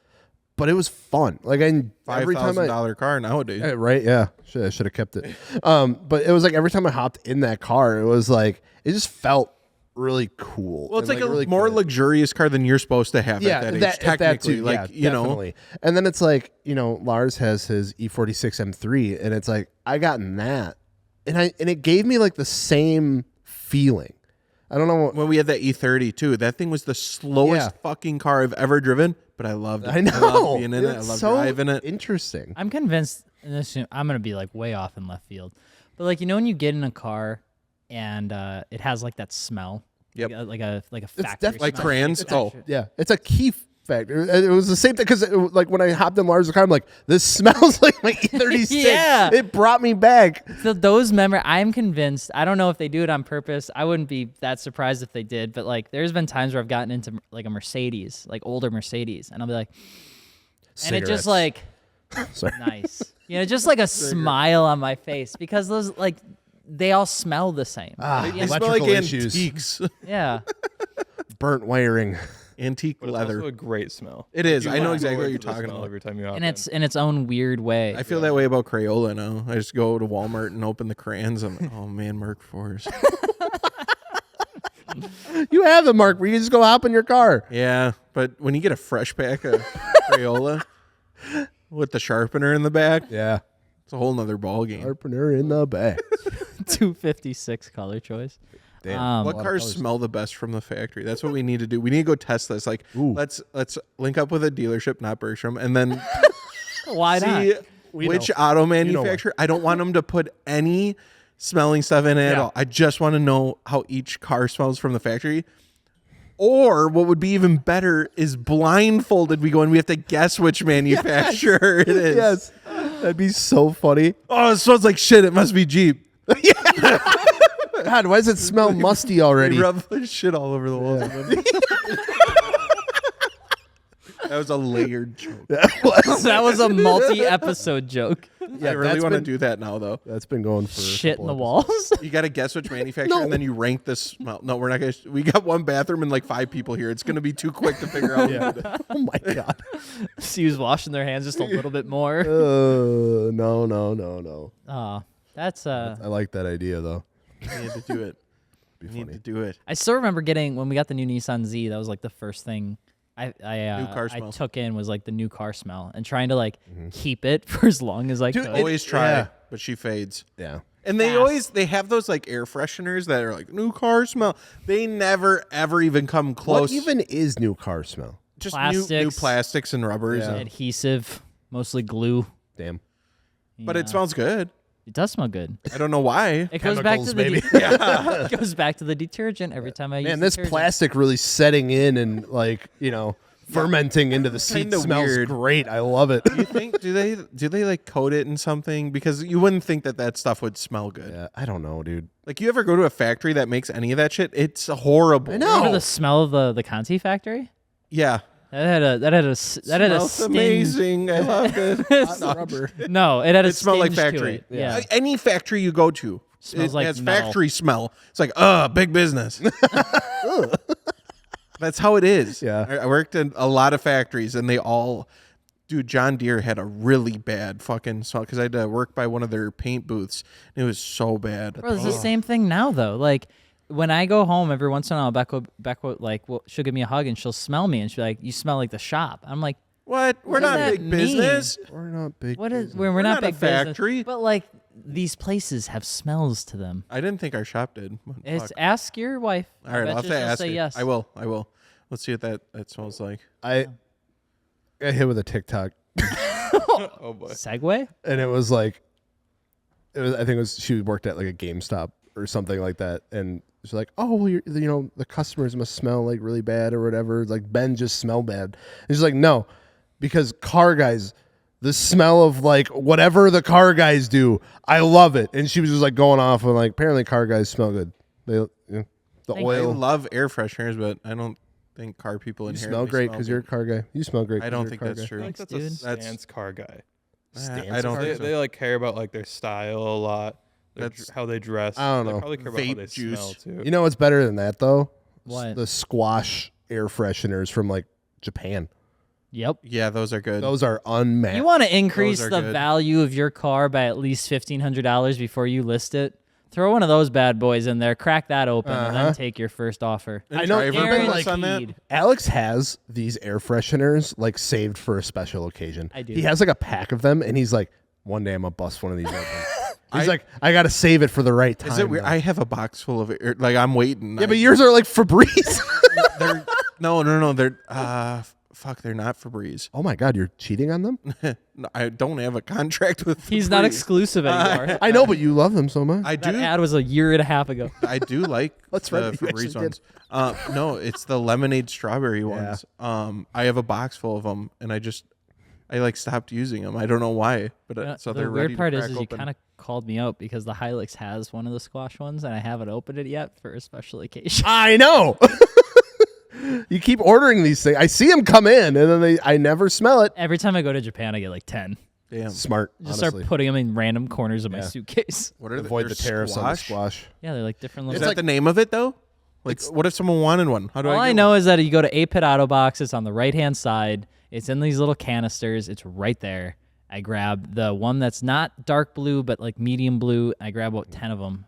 but it was fun. Like every time $5,000 car nowadays. right, yeah, I should have kept it. But it was like every time I hopped in that car, it was like it just felt really cool. Well, it's and, like a really more good. luxurious car than you're supposed to have Yeah, at that age. that Technically, too. like Yeah, you know, definitely. And then it's like, Lars has his E46 M3, and it's like I got in that, and it gave me like the same feeling. I don't know what. when we had that E30 too, that thing was the slowest fucking car I've ever driven, but I loved it. I know. I loved being in it. I It's loved so driving it. Interesting. I'm convinced, and this, I'm going to be like way off in left field, but like, when you get in a car and it has like that smell, Yep. like a factory definitely- Like smell. crayons. Oh, Yeah, it's a key factor. It was the same thing because like when I hopped in Lars' car, I'm like, this smells like my E36. Yeah. It brought me back. So those I'm convinced, I don't know if they do it on purpose. I wouldn't be that surprised if they did, but like there's been times where I've gotten into like a Mercedes, like older Mercedes, and I'll be like, and it just Cigarettes. like, Sorry. nice. Just like a smile on my face because those like, they all smell the same. they smell like Electrical issues. antiques, Yeah. Burnt wiring. antique But it's leather. also a great smell. It is. You I know look exactly forward what you're to the talking smell about. every time you hop In its own weird way. I feel that way about Crayola now. I just go to Walmart and open the crayons. I'm like, oh man, Merc Force. You have the mark where you just go hop in your car. Yeah, but when you get a fresh pack of Crayola with the sharpener in the back, Yeah. it's a whole nother ball game. Sharpener in the back. 256 color choice. Damn. What cars smell the best from the factory? That's what we need to do. We need to go test this. Like, let's link up with a dealership, not Bertram, and then Why not? see which auto manufacturer. I don't want them to put any smelling stuff in it at all. I just want to know how each car smells from the factory. Or what would be even better is blindfolded. We go and we have to guess which manufacturer it is. Yes. That'd be so funny. Oh, it smells like shit. It must be Jeep. God, why does it smell musty already? They rub shit all over the walls. That was a layered joke. That was a multi-episode joke. I really want to do that now, though. That's been going for Shit in the walls. walls. You got to guess which manufacturer, and then you rank the smell. No, we're not going to. We got one bathroom and like 5 people here. It's going to be too quick to figure out. Oh my God. So he was washing their hands just a little bit more. No. Oh, that's I like that idea though. We need to do it. Be We need funny. to do it. I still remember getting when we got the new Nissan Z. That was like the first thing I car I smell. took in was like the new car smell and trying to like keep it for as long as I could. Always try, yeah. but she fades. Yeah. And they Fast. they have those like air fresheners that are like new car smell. They never ever even come close. What even is new car smell? just new Plastics. plastics and rubbers. Yeah. and- Adhesive, mostly glue. Damn. but it Yeah. smells good. It does smell good. I don't know why. It goes back to Chemicals, the maybe. it goes back to the detergent every time I use Man, this detergent. plastic really setting in and like, fermenting into the seat Kinda smells weird. great. I love it. You think do they like coat it in something, because you wouldn't think that stuff would smell good. Yeah, I don't know, dude. Like, you ever go to a factory that makes any of that shit? It's horrible. I know. Remember the smell of the Conti factory? Yeah. That had a Smells sting. amazing. I love it. Rubber. No, it had a It smelled like stinge to factory. it. Yeah. Any factory you go to, Smells it like has metal. factory smell. It's like, big business. That's how it is. Yeah. I worked in a lot of factories, and they all, dude, John Deere had a really bad fucking smell, because I had to work by one of their paint booths. And it was so bad. Bro, it's the same thing now though. Like when I go home every once in a while, Becco like she'll give me a hug and she'll smell me and she'll be like, "You smell like the shop." I'm like, What? We're does not that big mean? business. We're not big. "What is? business. We're not not a big business." factory. But like these places have smells to them. I didn't think our shop did. But It's fuck. ask your wife. All right, I I'll bet have you to she'll ask say her. yes. I will. Let's see what that smells like. I got hit with a TikTok Oh boy. Segway? And it was like, I think it was she worked at like a GameStop or something like that, and she's like, oh, well, the customers must smell like really bad or whatever. Like Ben just smell bad. And she's like, no, because car guys, the smell of like whatever the car guys do, I love it. And she was just like going off on like, apparently car guys smell good. The I oil. love air fresheners, but I don't think car people You smell great because you're a car guy. You smell great. I don't think that's true. I think that's Thanks, a dude. stance car guy. I don't They, think so. they like care about like their style a lot. That's- How they dress. I don't know. They probably care about how Vape they juice. smell too. You know what's better than that though? What? The squash air fresheners from like Japan. Yep. Yeah, those are good. Those are unmatched. You want to increase are the good. value of your car by at least $1,500 before you list it? Throw one of those bad boys in there, crack that open, and then take your first offer. And I know driver even, bonus like, on that? Guaranteed. Alex has these air fresheners like saved for a special occasion. I do. He has like a pack of them, and he's like, one day I'm gonna bust one of these open. He's like, I gotta save it for the right time. Is it weird? though. I have a box full of it. Like I'm waiting. Yeah, but yours are like Febreze. they're no. They're fuck. They're not Febreze. Oh my God, you're cheating on them? No, I don't have a contract with. He's not Febreze. exclusive anymore. I know, but you love them so much. I That do. ad was a year and a half ago. I do like That's the right, you actually Febreze ones. No, it's the lemonade strawberry ones. I have a box full of them, and I like stopped using them. I don't know why, but so the they're ready weird part to is crack you open. kind of called me out because the Hilux has one of the squash ones, and I haven't opened it yet for a special occasion. I know. You keep ordering these things. I see them come in, and then I never smell it. Every time I go to Japan, I get like 10. Damn. Smart. Just honestly. start putting them in random corners of my suitcase. What are Avoid they're the tariffs on the squash? squash. Yeah, they're like different Is little. that the name of it though? Like, what if someone wanted one? How do All I I get know one? is that you go to 8-Pit Auto Box. It's on the right-hand side. It's in these little canisters. It's right there. I grab the one that's not dark blue, but like medium blue. I grab about 10 of them.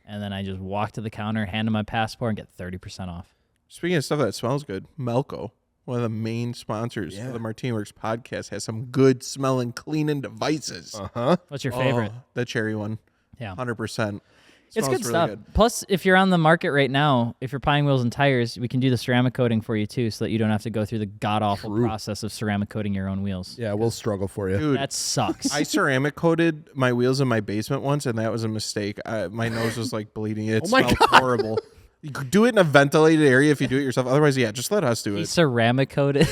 And then I just walk to the counter, hand them my passport, and get 30% off. Speaking of stuff that smells good, Malco, one of the main sponsors of the MartiniWorks podcast, has some good smelling cleaning devices. What's your favorite? The cherry one, Yeah. 100%. It's Smells good really stuff. Plus, if you're on the market right now, if you're buying wheels and tires, we can do the ceramic coating for you too, so that you don't have to go through the god-awful process of ceramic coating your own wheels. Yeah, we'll struggle for you. Dude, That sucks. I ceramic coated my wheels in my basement once, and that was a mistake. My nose was like bleeding. It my smelled horrible. You could do it in a ventilated area if you do it yourself. Otherwise, yeah, just let us do He it. ceramic coated.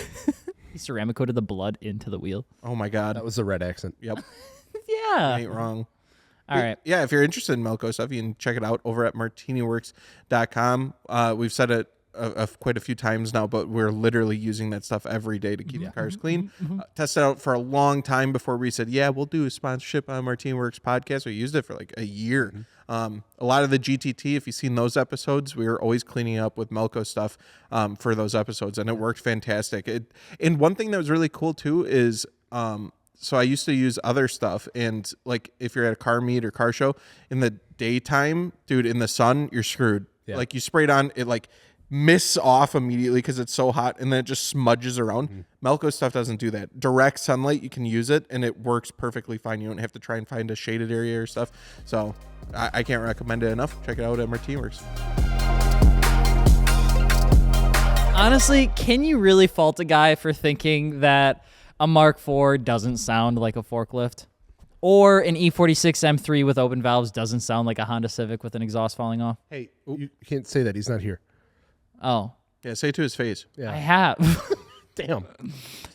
He ceramic coated the blood into the wheel. Oh my God. That was the red accent. Yep. Yeah. Ain't wrong. All right. Yeah, if you're interested in Malco stuff, you can check it out over at MartiniWorks.com. We've said it quite a few times now, but we're literally using that stuff every day to keep the cars clean. Tested out for a long time before we said, yeah, we'll do a sponsorship on MartiniWorks Podcast. We used it for like a year. A lot of the GTT, if you've seen those episodes, we were always cleaning up with Malco stuff for those episodes, and it worked fantastic. And one thing that was really cool too is so I used to use other stuff, and like if you're at a car meet or car show in the daytime, dude, in the sun, you're screwed. Yeah. Like you sprayed on, it like mists off immediately because it's so hot, and then it just smudges around. Malco stuff doesn't do that. Direct sunlight, you can use it, and it works perfectly fine. You don't have to try and find a shaded area or stuff. So I can't recommend it enough. Check it out at MartiniWorks. Honestly, can you really fault a guy for thinking that a Mark IV doesn't sound like a forklift? Or an E46 M3 with open valves doesn't sound like a Honda Civic with an exhaust falling off? Hey, you can't say that. He's not here. Oh, Yeah, say it to his face. Yeah. I have. Damn.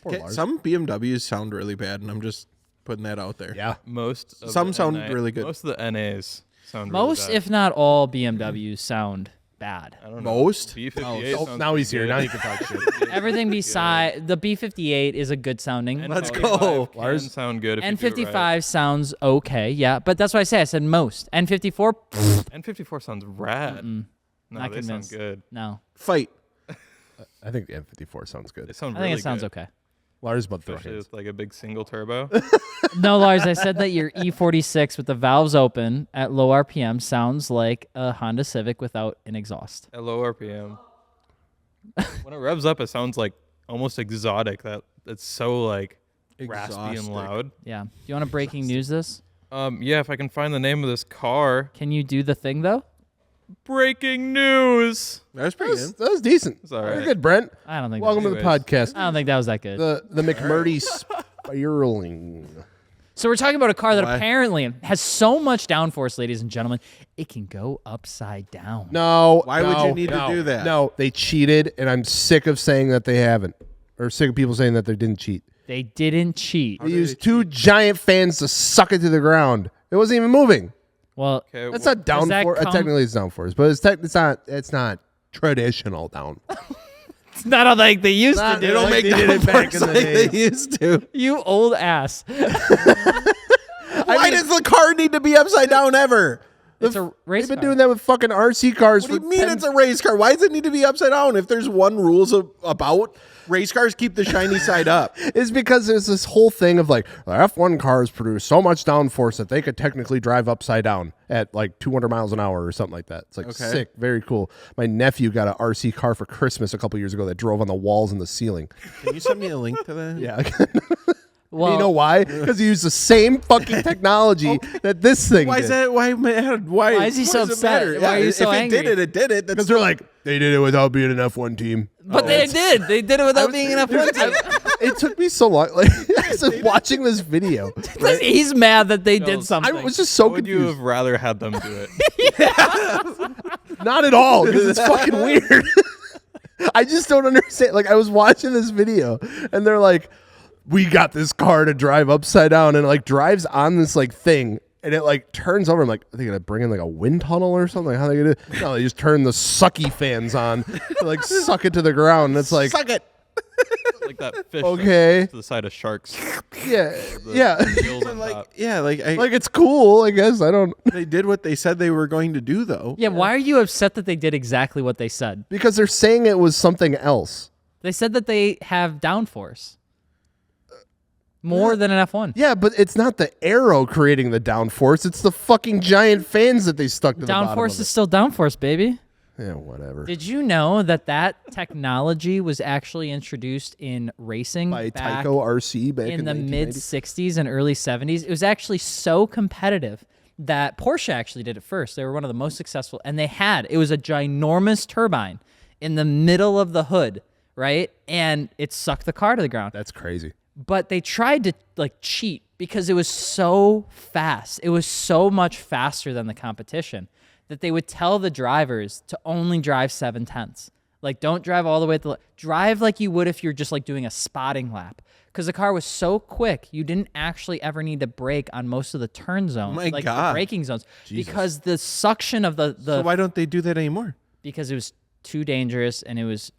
Poor Lars. Some BMWs sound really bad, and I'm just putting that out there. Yeah. Most of Some the sound NA really good. Most of the NAs sound really Most, bad. if not all, BMWs sound bad. I don't know. Most? B58 Oh, sounds now he's pretty here. good. Now you can talk shit. Everything beside the B58 is a good sounding. Let's N55 go. can Lars. sound good if you do it N55 right. sounds okay, yeah, but that's what I say. I said most. N54, N54 sounds rad. No, not they convinced. sound good. No. Fight. I think the M54 sounds They good. sound I really think it sounds good. okay. Lars about throw Especially hands. with like a big single turbo. No, Lars, I said that your E46 with the valves open at low RPM sounds like a Honda Civic without an exhaust. At low RPM. When it revs up, it sounds like almost exotic. That it's so like raspy and Exhaustic. loud. Yeah. Do you want to breaking news this? Yeah, if I can find the name of this car. Can you do the thing, though? Breaking news. That was pretty That good. was decent. It's all You're right. good, Brent. I don't think Welcome that to was, the Anyways. podcast. I don't think that was that good. The McMurdy Spiraling. So we're talking about a car that Why? apparently has so much downforce, ladies and gentlemen, it can go upside down. No. Why would you need to do that? No, they cheated, and I'm sick of saying that they haven't. Or sick of people saying that they didn't cheat. They didn't cheat. They used two giant fans to suck it to the ground. It wasn't even moving. Well, Okay, That's not downforce. Technically, it's downforce, but it's not traditional down. it's not like they used to They do. don't like make they did it back downforce in the like day. they used to. You old ass. Why does the car need to be upside down ever? It's a race They've been car. doing that with fucking RC cars. What do you mean it's a race car? Why does it need to be upside down? If there's one rules about race cars, keep the shiny side up. It's because there's this whole thing of like the F1 cars produce so much downforce that they could technically drive upside down at like 200 miles an hour or something like that. It's like sick, very cool. My nephew got an RC car for Christmas a couple years ago that drove on the walls and the ceiling. Can you send me a link to that? Yeah. Well, You know why? Because he used the same fucking technology that this thing Why did. is that? Why is he so does it upset? matter? Why are you so if angry? it did it. That's Because they're like, they did it without being an F1 team. but they did. They did it without being enough one team. It took me so long. Like, I was watching this video. Right? He's mad that they did something. I was just so How would you confused. have rather had them do it? Not at all, because it's fucking weird. I just don't understand. Like, I was watching this video, and they're like, we got this car to drive upside down, and it, like, drives on this, like, thing, and it, like, turns over. I'm like, are they going to bring in, like, a wind tunnel or something? How are they going to do it? No, they just turn the sucky fans on to, like, suck it to the ground, and it's like, suck it. Like that fish Okay. to the side of sharks. yeah, The yeah. gills on top. Like, it's cool, I guess. I don't, They did what they said they were going to do, though. Yeah, why are you upset that they did exactly what they said? because they're saying it was something else. They said that they have downforce. More than an F1. Yeah, but it's not the arrow creating the downforce. It's the fucking giant fans that they stuck to the bottom of Downforce it. is still downforce, baby. Yeah, whatever. Did you know that technology was actually introduced in racing By back Tyco RC back in the 1990? mid 60s and early 70s? It was actually so competitive that Porsche actually did it first. They were one of the most successful, and it was a ginormous turbine in the middle of the hood, right? And it sucked the car to the ground. That's crazy. But they tried to like cheat because it was so fast. It was so much faster than the competition that they would tell the drivers to only drive 7/10. Like, don't drive all the way drive like you would if you're just like doing a spotting lap. Because the car was so quick, you didn't actually ever need to brake on most of the turn zones, my like God. the braking zones, because the suction of the So why don't they do that anymore? because it was too dangerous, and it was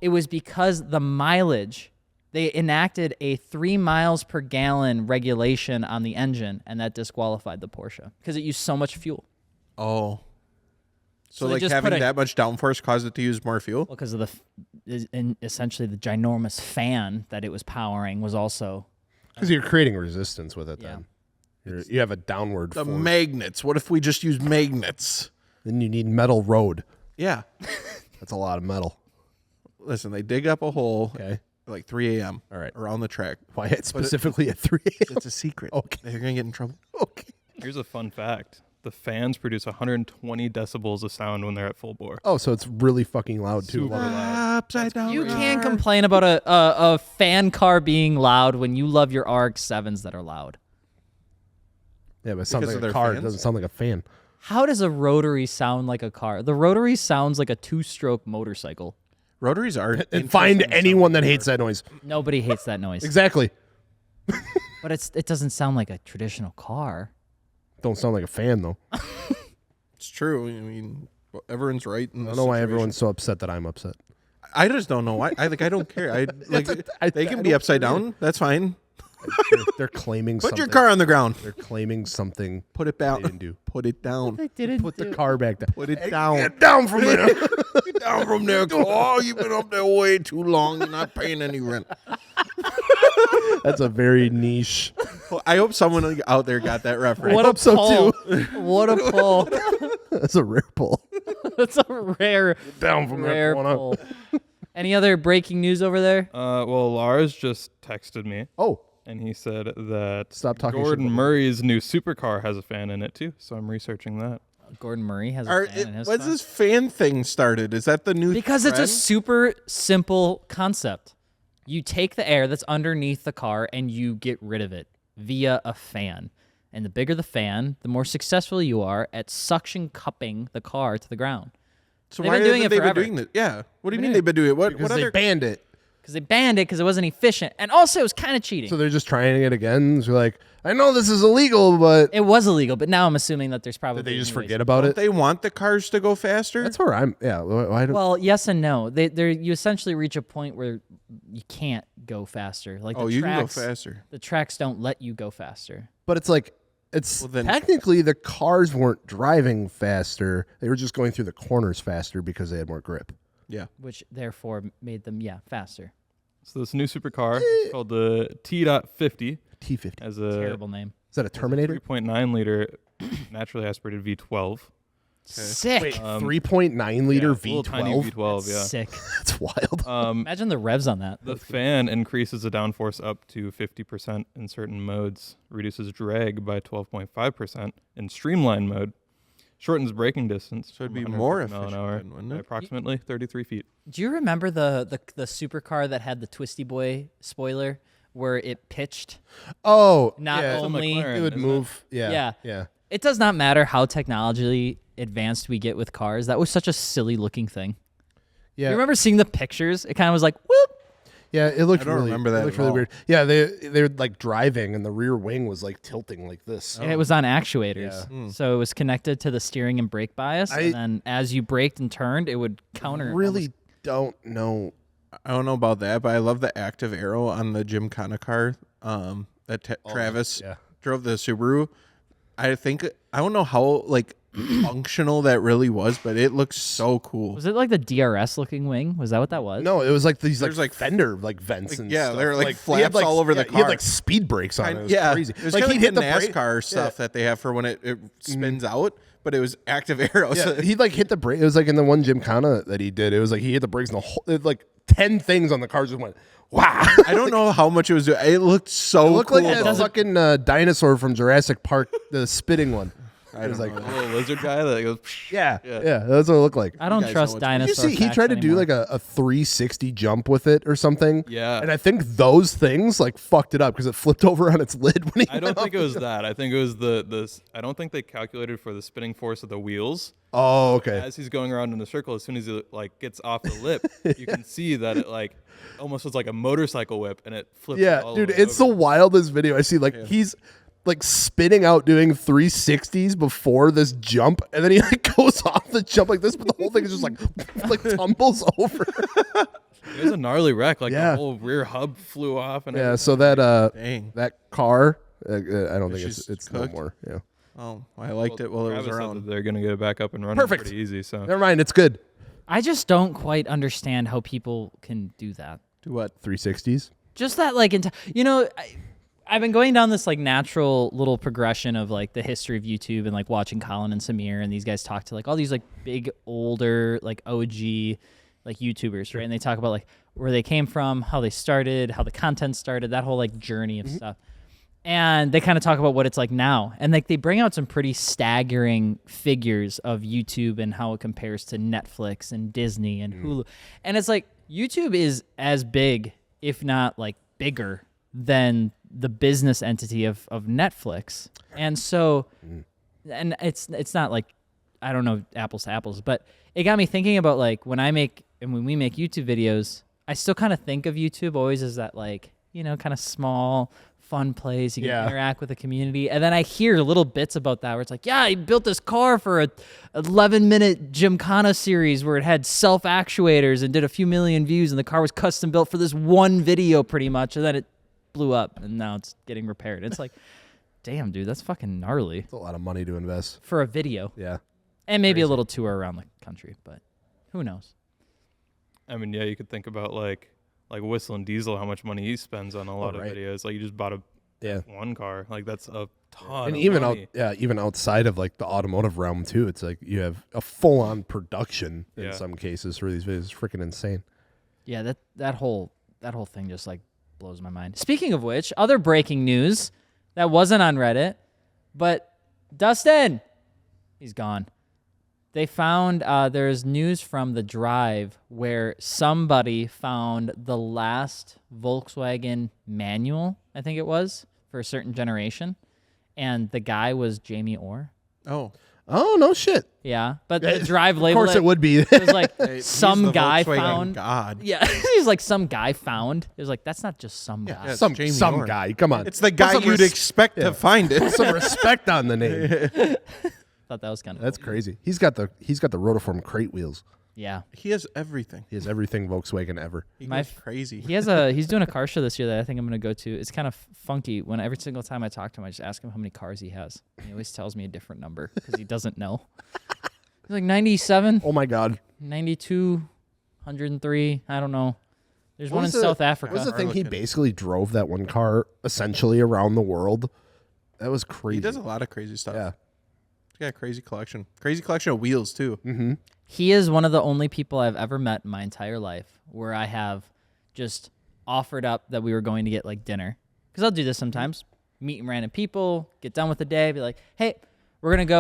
it was because the mileage. They enacted a 3 miles per gallon regulation on the engine, and that disqualified the Porsche because it used so much fuel. Oh. So they like just having put a- that much downforce caused it to use more fuel? Well, because of essentially the ginormous fan that it was powering was also Because you're creating resistance with it Yeah. then. You have a downward The force. magnets. What if we just use magnets? Then you need metal road. Yeah. That's a lot of metal. Listen, they dig up a hole Okay. at like 3 a.m. All right. around the track. Why specifically at 3 a.m.? It's a secret. Okay. They're going to get in trouble. Okay. Here's a fun fact. The fans produce 120 decibels of sound when they're at full bore. Oh, so it's really fucking loud too. Super loud. Upside down. You can't complain about a fan car being loud when you love your RX-7s that are loud. Yeah, but it sounds Because like of a their car. It fans? doesn't sound like a fan. How does a rotary sound like a car? The rotary sounds like a 2-stroke motorcycle. Rotaries are. And find interesting anyone that sounding hates that noise. Nobody hates that noise. Exactly. But it doesn't sound like a traditional car. Don't sound like a fan though. It's true. I mean, everyone's right. In I this don't know why situation. everyone's so upset that I'm upset. I just don't know why. I don't care. They can I be don't upside care. down. That's fine. They're claiming Put something. your car on the ground. They're claiming something Put it they down. didn't do. Put it down. They didn't Put the car back down. Put it down. Get down from there. Get down from there, car. You've been up there way too long. You're not paying any rent. That's a very niche. Well, I hope someone out there got that reference. What a hope so, pull. What a pull. That's a rare pull. That's a rare Down from rare that corner. pull. Any other breaking news over there? Well, Lars just texted me, Oh, and he said that Stop talking shit Gordon about me. Murray's new supercar has a fan in it too. So I'm researching that. Gordon Murray has a fan in his When's car? this fan thing started? Is that the new Because it's a trend? super simple concept. You take the air that's underneath the car and you get rid of it via a fan. And the bigger the fan, the more successful you are at suction cupping the car to the ground. So They've why been doing haven't it they been forever. doing this? Yeah. What do you mean they've been doing it? What Because other they banned it. Because they banned it because it wasn't efficient. And also, it was kind of cheating. So they're just trying it again. So like, I know this is illegal, but It was illegal, but now I'm assuming that there's probably... did they just new ways. forget about Don't it? they want the cars to go faster? That's where I'm. Yeah. Why do, Well, yes and no. You essentially reach a point where you can't go faster. Like oh, the you tracks, can go faster. The tracks don't let you go faster. but it's like, it's Well, then- technically the cars weren't driving faster. They were just going through the corners faster because they had more grip. Yeah. Which therefore made them, faster. So this new supercar is called the T.50. T50. Has a Terrible name. Is that a Terminator? 3.9 liter naturally aspirated V12. Sick. Wait, 3.9 liter Yeah, little tiny V12? V12, yeah. Sick. That's wild. Imagine the revs on that. The fan increases the downforce up to 50% in certain modes, reduces drag by 12.5% in streamline mode, shortens braking distance. So it'd from be more 150 mile an efficient hour then, wouldn't by it? approximately 33 feet. Do you remember the supercar that had the Twisty Boy spoiler where it pitched? Oh, Not yeah. only... McLaren. It would isn't move. Yeah. Yeah. Yeah. It does not matter how technologically advanced we get with cars. That was such a silly looking thing. Yeah. You remember seeing the pictures? It kind of was like, whoop. Yeah, it looked I don't really, remember that it looked at really all. weird. Yeah, they were like driving and the rear wing was like tilting like this. And it was on actuators. Yeah. So it was connected to the steering and brake bias. And then as you braked and turned, it would counter. Really don't know. I don't know about that, but I love the active arrow on the Gymkhana car that Travis yeah. drove, the Subaru. I don't know how like functional that really was, but it looks so cool. Was it like the DRS looking wing? Was that what that was? No, it was like these There's, like like, fender like vents like, and yeah, stuff. they were, like, he flaps had, all over the He had car. like speed brakes on it. It was yeah, crazy. It was Like kind he'd of hit like the the brake. NASCAR stuff that they have for when it spins out, but it was active arrow. Yeah, So he'd like hit the brake. It was like in the one Gymkhana that he did. It was like he hit the brakes and the whole like 10 things on the car just went wow. I don't know how much it was doing. It looked so It looked cool. like a though. fucking dinosaur from Jurassic Park, the spitting one. I It was don't like know. A little lizard guy that goes, yeah, Yeah. yeah, that's what it looked like. I don't guys trust know what's- Did dinosaur. you see he facts tried to do anymore. like a 360 jump with it or something? Yeah. And I think those things like fucked it up because it flipped over on its lid when he I don't went think it off was that. I think it was the I don't think they calculated for the spinning force of the wheels. Oh, okay. As he's going around in a circle, as soon as he like gets off the lip, you can see that it like almost was like a motorcycle whip, and it flips. Yeah, all dude, the way it's the over. wildest video I see. Like he's like spinning out doing 360s before this jump, and then he like goes off the jump like this, but the whole thing is just like tumbles over. It was a gnarly wreck. Like Yeah. the whole rear hub flew off, and Yeah, so that Dang. that car, I don't think It's it's just no cooked? more. Yeah, Oh, I liked it while it was Travis said around. that they're gonna get it back up and running Perfect. pretty easy. So never mind, it's good. I just don't quite understand how people can do that. Do what? 360s. Just that, like, I've been going down this like natural little progression of like the history of YouTube and like watching Colin and Samir and these guys talk to like all these like big older like OG like YouTubers, right? And they talk about like where they came from, how they started, how the content started, that whole like journey of stuff. And they kind of talk about what it's like now. And like they bring out some pretty staggering figures of YouTube and how it compares to Netflix and Disney and Hulu. And it's like YouTube is as big, if not like bigger, than the business entity of Netflix. And so and it's not like, I don't know, apples to apples, but it got me thinking about like when we make YouTube videos, I still kind of think of YouTube always as that like, kind of small, fun place. You can Yeah. interact with the community. And then I hear little bits about that where it's like, yeah, he built this car for a 11-minute Gymkhana series where it had self-actuators and did a few million views and the car was custom built for this one video pretty much. And then it blew up and now it's getting repaired. It's like, damn, dude, that's fucking gnarly It's a lot of money to invest. for a video. Yeah. And maybe a little tour around the country, but who knows? I mean, yeah, you could think about like Whistling Diesel, how much money he spends on a lot right. of videos. Like you just bought a Yeah. one car, like that's a ton. And of even money. even outside of like the automotive realm too, it's like you have a full on production in Yeah. some cases for these videos. It's freaking insane. Yeah, that whole thing just like blows my mind. Speaking of which, other breaking news that wasn't on Reddit, but Dustin, he's gone. They found there's news from the drive where somebody found the last Volkswagen manual, I think it was, for a certain generation, and the guy was Jamie Orr. Oh, no shit. Yeah, but the drive label. Of course, it would be. It was like He's some the guy Volkswagen found. God. Yeah, he's like some guy found. It was like that's not just some guy. it's some Jamie Orr. guy. Come on. It's the guy you'd expect to find it. Some respect on the name. Thought that was kind of. That's crazy. He's got the rotiform crate wheels. Yeah. He has everything. He has everything Volkswagen ever. He goes crazy. He's doing a car show this year that I think I'm gonna go to. It's kind of funky. When every single time I talk to him, I just ask him how many cars he has. And he always tells me a different number because he doesn't know. He's like 97, Oh my God. 92, 103. I don't know. There's What one in was the- South Africa. What was the thing? He Harlequin. basically drove that one car essentially around the world. That was crazy. He does a lot of crazy stuff. Yeah. He's got a crazy collection. Crazy collection of wheels, too. Mm-hmm. He is one of the only people I've ever met in my entire life where I have just offered up that we were going to get like dinner. Because I'll do this sometimes. Meeting random people, get done with the day, be like, hey, we're going to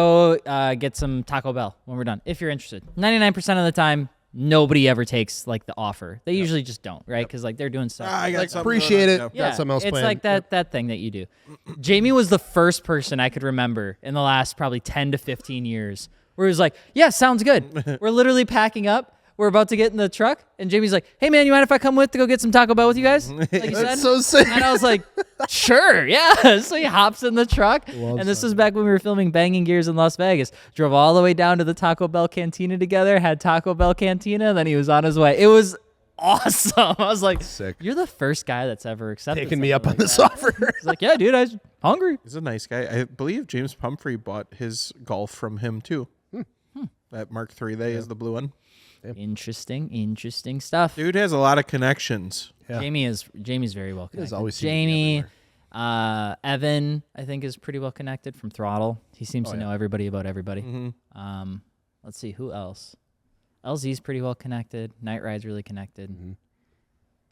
go get some Taco Bell when we're done, if you're interested. 99% of the time, nobody ever takes like the offer. They usually just don't, right? Because like they're doing stuff. I got like, something Appreciate going it. on. yeah, Got something else it's planned. like that thing that you do. Jamie was the first person I could remember in the last probably 10 to 15 years where he was like, yeah, sounds good. We're literally packing up. We're about to get in the truck. And Jamie's like, hey, man, you mind if I come with to go get some Taco Bell with you guys? Like you said. That's so sick. And I was like, sure, yeah. So he hops in the truck. Love And this was back when we were filming Banging Gears in Las Vegas. Drove all the way down to the Taco Bell Cantina together, had Taco Bell Cantina, then he was on his way. It was awesome. I was like, Sick. you're the first guy that's ever accepted Taking me something up on like this that. offer. He's like, yeah, dude, I was hungry. He's a nice guy. I believe James Pumphrey bought his Golf from him, too. That Mark III they is the blue one. Interesting stuff. Dude has a lot of connections. Yeah. Jamie's very well connected. always seem to be Jamie, Evan, I think is pretty well connected from Throttle. He seems to know everybody about everybody. Mm-hmm. Let's see who else. LZ's pretty well connected. Night Ride's really connected. Mm-hmm.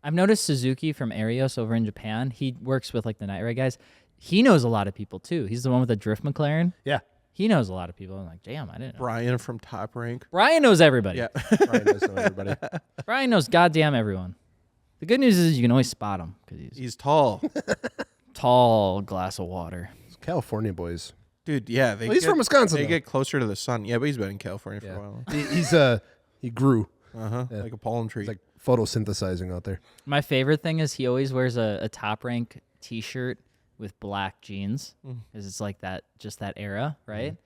I've noticed Suzuki from Arios over in Japan. He works with like the Night Ride guys. He knows a lot of people too. He's the one with the drift McLaren. Yeah. He knows a lot of people. I'm like, damn, I didn't know. Brian from Top Rank. Brian knows everybody. Yeah. Brian does know everybody. Brian knows goddamn everyone. The good news is you can always spot him because he's He's tall. tall glass of water. It's California boys. Dude, yeah. He's from Wisconsin, They though. get closer to the sun. Yeah, but he's been in California for a while. He grew. Like a pollen tree. He's like photosynthesizing out there. My favorite thing is he always wears a Top Rank t-shirt with black jeans because it's like that, just that era, right?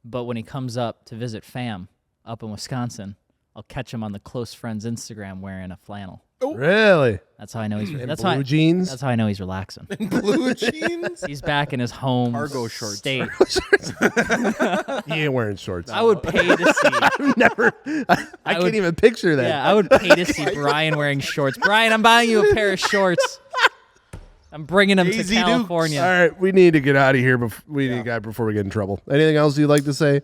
But when he comes up to visit fam up in Wisconsin, I'll catch him on the close friends Instagram wearing a flannel. Really? That's how I know he's. And That's blue jeans? That's how I know he's relaxing. Blue jeans? He's back in his home Cargo shorts. state. He ain't wearing shorts. I would pay to see. Never. I can't even picture that. Yeah, I would pay to see Brian wearing shorts. Brian, I'm buying you a pair of shorts. I'm bringing them to Daisy Dukes. California. All right, we need to get out of here. Before we get in trouble. Anything else you'd like to say?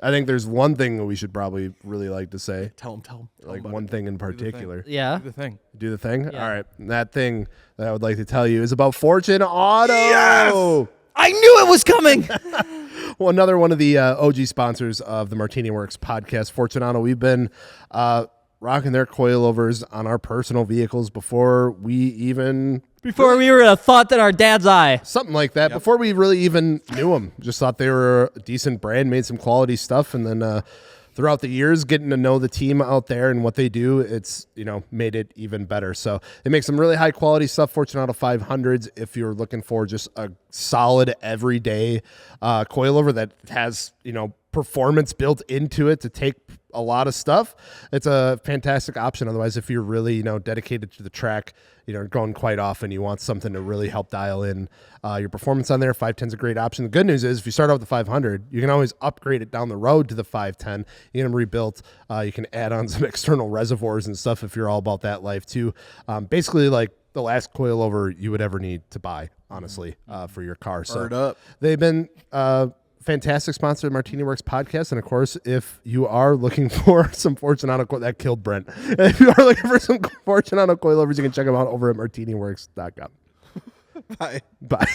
I think there's one thing that we should probably really like to say. Tell him. Like one thing in particular. Yeah. The thing. Do the thing? Yeah. All right. And that thing that I would like to tell you is about Fortune Auto. Yes! I knew it was coming. Well, another one of the OG sponsors of the MartiniWorks podcast, Fortune Auto. We've been rocking their coilovers on our personal vehicles before we were a thought in our dad's eye. something like that. Before we really even knew them, just thought they were a decent brand, made some quality stuff, and then throughout the years, getting to know the team out there and what they do, it's made it even better. So they make some really high quality stuff. Fortune Auto 500s. If you're looking for just a solid everyday coilover that has performance built into it to take a lot of stuff, it's a fantastic option. Otherwise, if you're really dedicated to the track, going quite often, you want something to really help dial in your performance on there. 510 is a great option. The good news is if you start out with the 500, you can always upgrade it down the road to the 510. You can rebuilt. You can add on some external reservoirs and stuff if you're all about that life too. Basically, like the last coilover you would ever need to buy, honestly, for your car. So Bird up. they've been fantastic sponsor of the MartiniWorks podcast. And of course, if you are looking for some Fortune Auto that killed Brent. If you are looking for some Fortune Auto coilovers, you can check them out over at MartiniWorks.com. Bye. Bye.